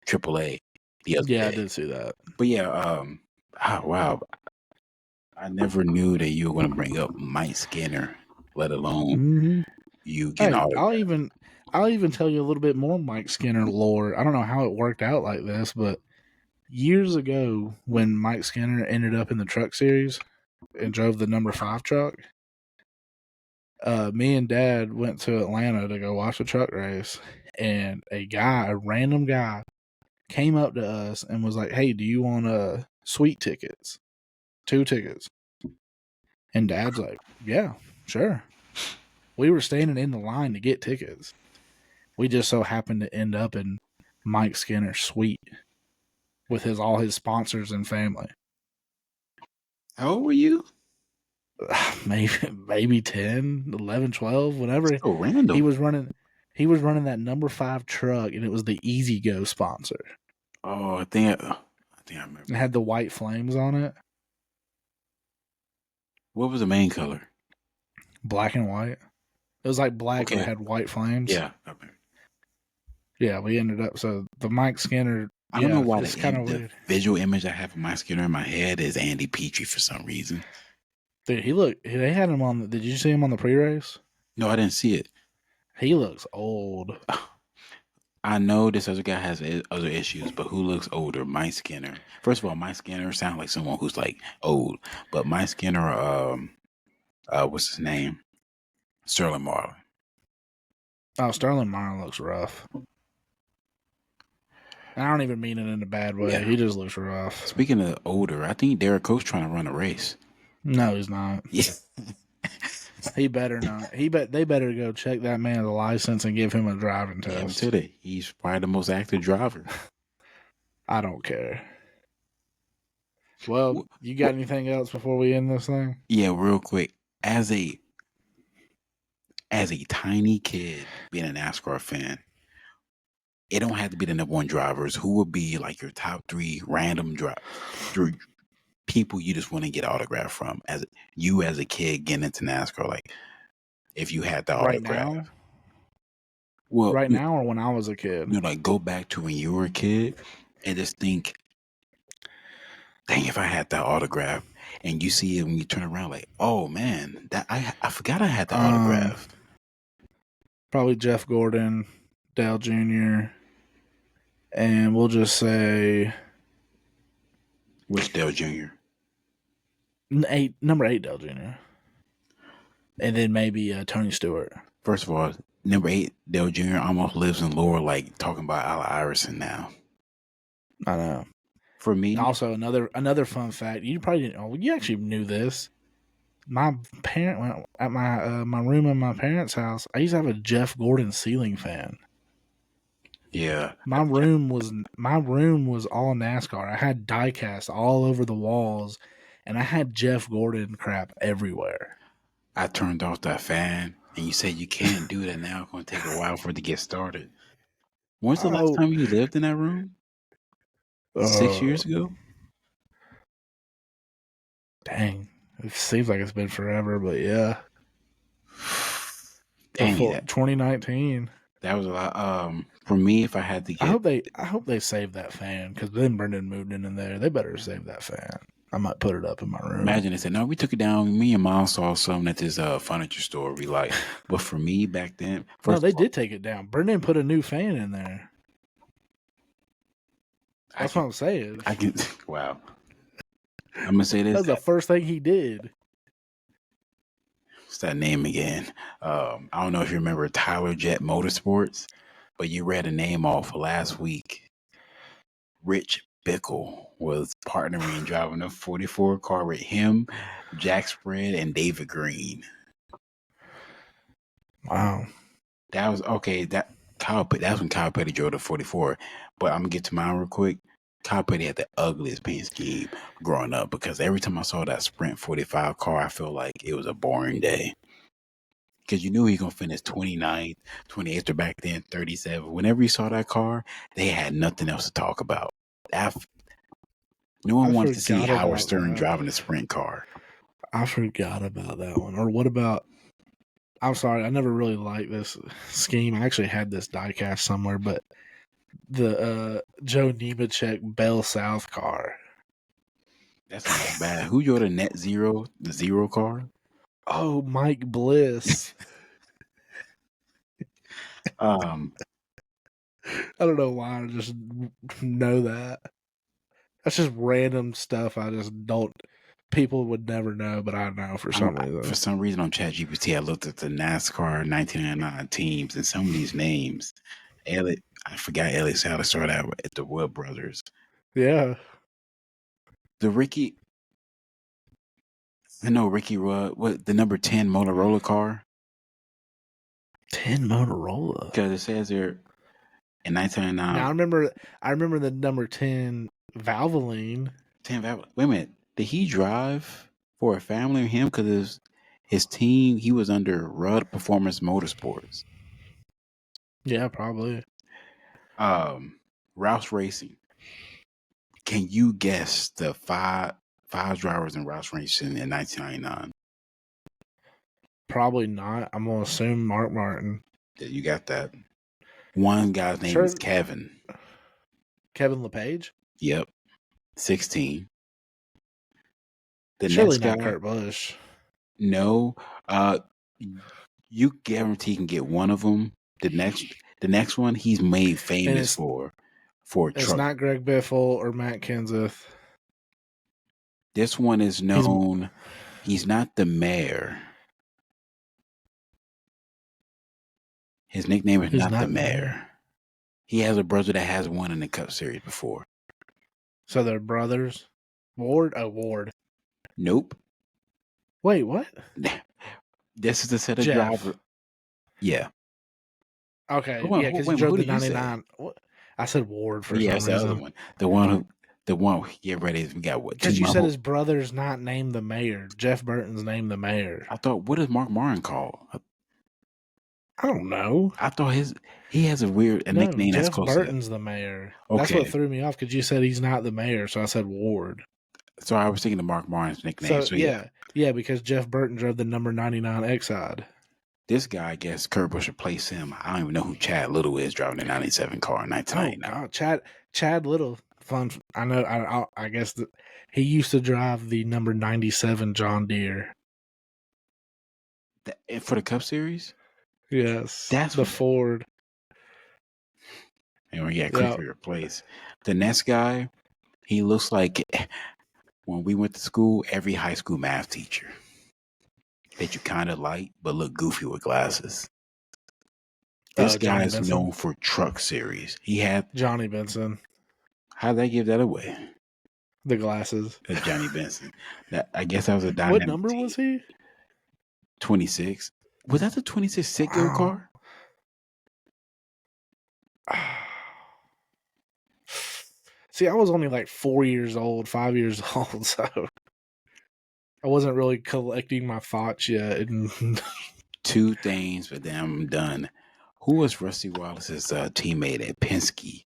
AAA the other day. I did see that. But yeah, oh, wow. I never knew that you were going to bring up Mike Skinner, let alone you getting I'll even tell you a little bit more Mike Skinner lore. I don't know how it worked out like this, but years ago when Mike Skinner ended up in the Truck Series and drove the number 5 truck, me and Dad went to Atlanta to go watch the truck race, and a random guy, came up to us and was like, "Hey, do you want suite tickets? 2 tickets?" And Dad's like, "Yeah, sure." We were standing in the line to get tickets. We just so happened to end up in Mike Skinner's suite with all his sponsors and family. How old were you? Maybe 10, 11, 12, whenever. So random. He was running that number 5 truck, and it was the Easy Go sponsor. Oh, I think I remember. It had the white flames on it. What was the main color? Black and white. It was like black, Okay. but it had white flames. Yeah. Okay. Yeah, we ended up. So the Mike Skinner. I don't know why it's kind of the weird. visual image I have of Mike Skinner in my head is Andy Petrie for some reason. Dude, they had him on. Did you see him on the pre-race? No, I didn't see it. He looks old. I know this other guy has other issues, but who looks older? Mike Skinner. First of all, Mike Skinner sounds like someone who's like old, but Mike Skinner, what's his name? Sterling Marlin. Oh, Sterling Marlin looks rough. I don't even mean it in a bad way. Yeah. He just looks rough. Speaking of older, I think Derek Coates trying to run a race. No, he's not. Yeah. He better not. They better go check that man's license and give him a driving test. Yeah, today. He's probably the most active driver. I don't care. Well, you got anything else before we end this thing? Yeah, real quick. As a tiny kid being a NASCAR fan, it don't have to be the number 1 drivers. Who would be like your top 3 random people you just want to get autograph from as a kid getting into NASCAR? Like if you had the autograph. Now? Well, right now or when I was a kid? No, like go back to when you were a kid and just think, dang, if I had that autograph, and you see it when you turn around, like, oh man, that I forgot I had the autograph. Probably Jeff Gordon, Dale Jr., and we'll just say which Dale Jr. Number 8 Dale Jr. And then maybe Tony Stewart. First of all, number 8 Dale Jr. almost lives in lore, like talking about Allen Iverson now. I know. For me, and also another fun fact. You probably didn't know. You actually knew this. My parent at my room in my parents' house. I used to have a Jeff Gordon ceiling fan. Yeah, my room was all NASCAR. I had diecast all over the walls, and I had Jeff Gordon crap everywhere. I turned off that fan, and you said you can't do that now. It's going to take a while for it to get started. When's the last time you lived in that room? 6 years ago? Dang. It seems like it's been forever, but yeah. Dang, 2019. That was a lot. For me, if I had to I get, hope they save that fan because then Brendan moved in there. They better save that fan. I might put it up in my room. imagine they said, no, we took it down. Me and mom saw something at this furniture store we like. But for me back then, No, first they of all, did take it down. Brendan put a new fan in there. I That's can, what I'm saying. I can, wow. I'm gonna say That this. was the first thing he did. What's that name again? I don't know if you remember Tyler Jet Motorsports, but you read a name off last week. Rich Bickle was partnering and driving a 44 car with him, Jack Spread, and David Green. Wow. That was okay. That's when Kyle Petty drove the 44. But I'm gonna get to mine real quick. Kyle Petty had the ugliest paint scheme growing up because every time I saw that Sprint 45 car, I felt like it was a boring day. Because you knew he was gonna finish 29th, 28th, or back then 37. Whenever you saw that car, they had nothing else to talk about. No one I wanted to see forgot Howard about Stern that. driving a sprint car. I forgot about that one. Or what about? I'm sorry, I never really liked this scheme. I actually had this diecast somewhere, but the Joe Nemechek Bell South car. That's not that bad. Who drove the net zero, the zero car? Oh, Mike Bliss. Um, I don't know why. I just know that. That's just random stuff. I just don't. People would never know, but I know for some for reason. some reason on ChatGPT, I looked at the NASCAR 1999 teams and some of these names. I forgot Elliott how to start out at the Wood Brothers. Yeah. The Ricky, I know Ricky Rudd. What the number 10 Motorola car? 10 Motorola. Because it says there in 1999. Now I remember the number 10 Valvoline. 10 Wait a minute, did he drive for a family or him? Because his team, he was under Rudd Performance Motorsports. Yeah, probably. Rouse Racing. Can you guess the five drivers in Rouse Racing in 1999? Probably not. I'm gonna assume Mark Martin. You got that. One guy's name Sure. is Kevin. Kevin LePage. Yep, 16. The Surely next not guy, Kurt Busch. no. You guarantee you can get one of them. The next one, he's made famous for It's truck. not Greg Biffle or Matt Kenseth. This one is known. He's not the mayor. His nickname is not the mayor. He has a brother that has won in the Cup Series before. So they're brothers. Ward? Oh, Ward. Nope. Wait, what? This is the set of Jeff. driver. Yeah. Okay, Hold on, yeah, because wait, he drove who the did you say? 99. What? I said Ward for Yeah, some it's the reason. other one. The one. Get ready. We got what? Because you said his brother's not named the mayor. Jeff Burton's named the mayor. I thought, what is Mark Martin called? I don't know. I thought he has a weird nickname that's Jeff close Burton's the mayor. Okay. That's what threw me off because you said he's not the mayor, so I said Ward. So I was thinking of Mark Martin's nickname. So yeah, because Jeff Burton drove the number 99 Exide. This guy, I guess Kurt Busch replaced him. I don't even know who Chad Little is driving the 97 car in 1999. Oh God, Chad Little. Fun. I know. I guess he used to drive the number 97 John Deere. For the Cup Series? Yes. That's the Ford. And we got quickly replaced. The next guy, he looks like when we went to school, every high school math teacher that you kind of like, but look goofy with glasses. This guy is known for Truck Series. He had Johnny Benson. How'd they give that away? The glasses. Johnny Benson. I guess that was a dynamic. What number was he? 26. Was that the 26 Citgo car? See, I was only like 5 years old, so I wasn't really collecting my thoughts yet. Two things, but then I'm done. Who was Rusty Wallace's teammate at Penske?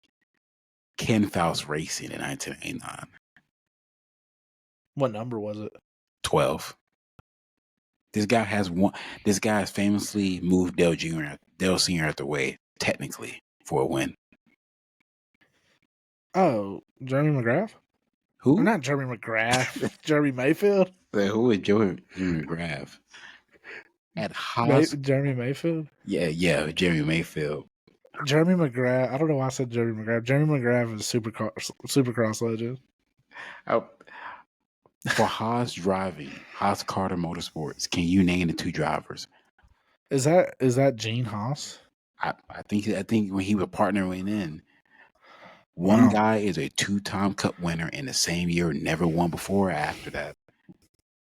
Ken Faust Racing in 1989. What number was it? 12. This guy has famously moved Dale Sr. out the way technically, for a win. Oh, Jeremy McGrath? Who? Or not Jeremy McGrath. Jeremy Mayfield? Who is Jimmy McGrath? At Haas? Jeremy Mayfield? Yeah, Jeremy Mayfield. Jeremy McGrath. I don't know why I said Jeremy McGrath. Jeremy McGrath is Supercross legend. For Haas driving, Haas Carter Motorsports, can you name the two drivers? Is that Gene Haas? I think when he was partnering in, one guy is a 2-time Cup winner in the same year, never won before or after that.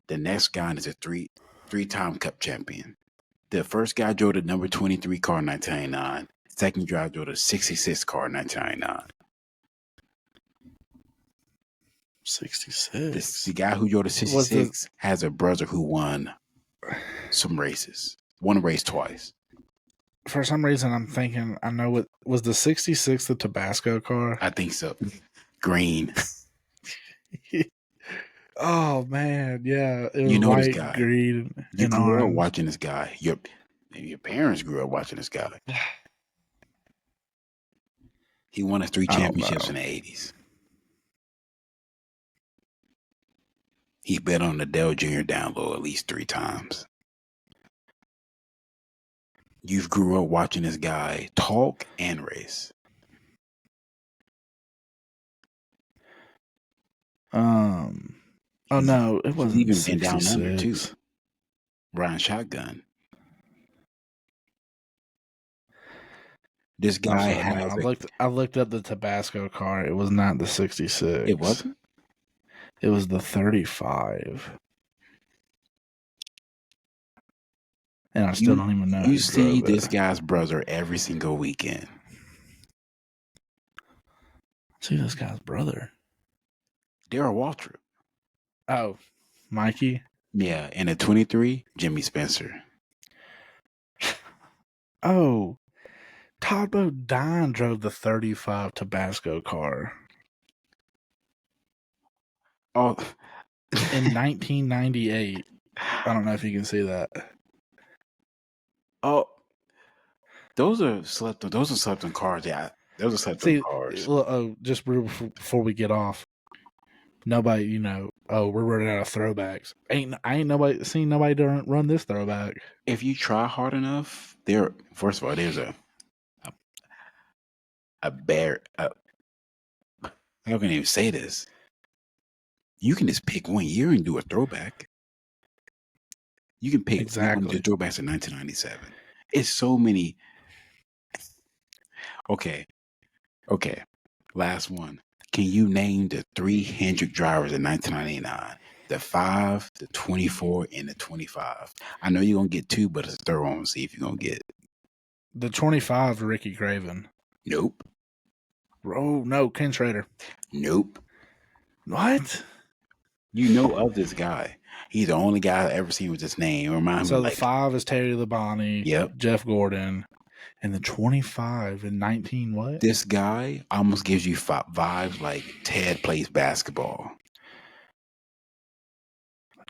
The next guy is a three-time Cup champion. The first guy drove the number 23 car in 1999. Second guy drove the 66 car in 1999. 66. The guy who drove the 66 has a brother who won some races. Won a race twice. For some reason, I'm thinking I know what was the 66 the Tabasco car. I think so. Green. Oh man, yeah, it was you know white, this guy. green, you and grew orange. up watching this guy. Your parents grew up watching this guy. He won us 3 championships in the 80s. He bet on the Dale Jr. down low at least 3 times. You grew up watching this guy talk and race. Oh no, it wasn't. He's even 66. been down under too. Riding shotgun. This guy has. I looked up the Tabasco car. It was not the 66. It wasn't. It was the 35. And I still don't even know. You see this guy's brother every single weekend. See this guy's brother. Darrell Waltrip. Oh, Mikey? Yeah, and at 23, Jimmy Spencer. Oh, Todd Bodine drove the 35 Tabasco car. Oh, in 1998. I don't know if you can see that. Oh, those are slept on cars. Yeah, those are slept on cars. Just before we get off, nobody, we're running out of throwbacks. I ain't nobody seen nobody run this throwback. If you try hard enough, first of all, there's a bear. How can I even say this? You can just pick one year and do a throwback. You can pick one to throwbacks in 1997. It's so many. Okay. Last one. Can you name the 3 Hendrick drivers in 1999? The 5, the 24, and the 25. I know you're gonna get 2, but it's a third one. See if you're gonna get the 25. Ricky Craven. Nope. Oh no, Ken Schrader. Nope. What? You know of this guy? He's the only guy I've ever seen with this name. So the 5 is Terry Labonte. Yep. Jeff Gordon. And the 25 and 19 what? This guy almost gives you vibes like Ted plays basketball.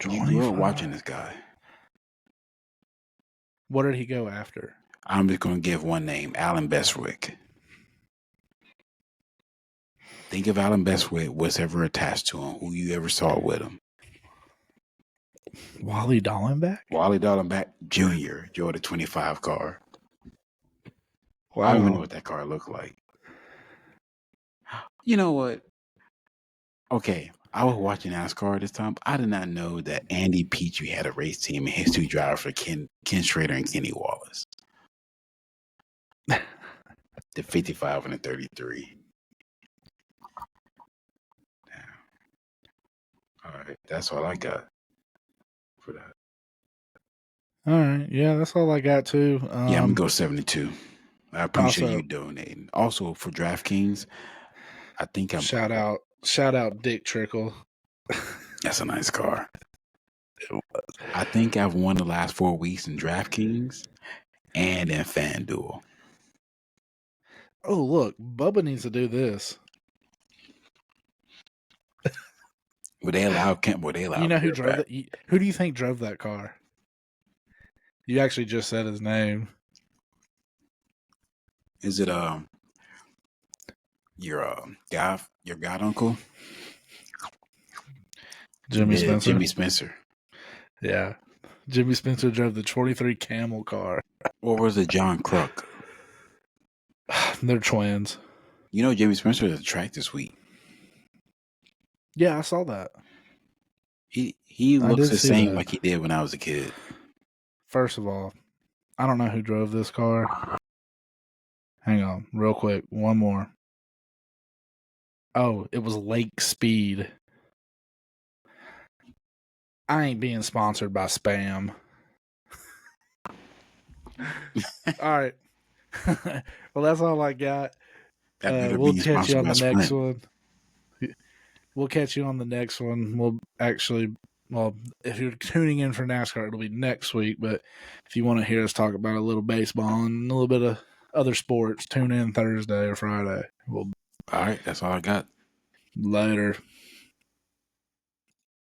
You grew up watching this guy. What did he go after? I'm just going to give one name, Alan Bestwick. Think of Alan Bestwick, what's ever attached to him, who you ever saw with him. Wally Dallenbach? Wally Dallenbach Jr. drove the 25 car. Wow. I don't even know what that car looked like. You know what? Okay, I was watching NASCAR this time. I did not know that Andy Petrie had a race team and his 2 drivers for Ken Schrader and Kenny Wallace. The 55 and the 33. All right, that's all I got for that. All right, yeah, that's all I got too. Yeah, I'm gonna go 72. I appreciate you donating. Also for DraftKings, I think I'm shout out Dick Trickle. That's a nice car. I think I've won the last 4 weeks in DraftKings and in FanDuel. Oh look, Bubba needs to do this. Would they allow Kent? Would they allow? You know who drove that? Who do you think drove that car? You actually just said his name. Is it your god uncle? Jimmy Yeah, Spencer. Jimmy Spencer. Yeah. Jimmy Spencer drove the 23 Camel car. Or was it John Crook? They're twins. You know Jimmy Spencer is at the track this week. Yeah, I saw that. He I looks did the see same that. like he did when I was a kid. First of all, I don't know who drove this car. Hang on, real quick. One more. Oh, it was Lake Speed. I ain't being sponsored by spam. All right. Well, that's all I got. That better We'll be catch you sponsored on by the next Sprint. one. We'll catch you on the next one. We'll actually, well, if you're tuning in for NASCAR, it'll be next week. But if you want to hear us talk about a little baseball and a little bit of other sports, tune in Thursday or Friday. We'll All right, that's all I got. later.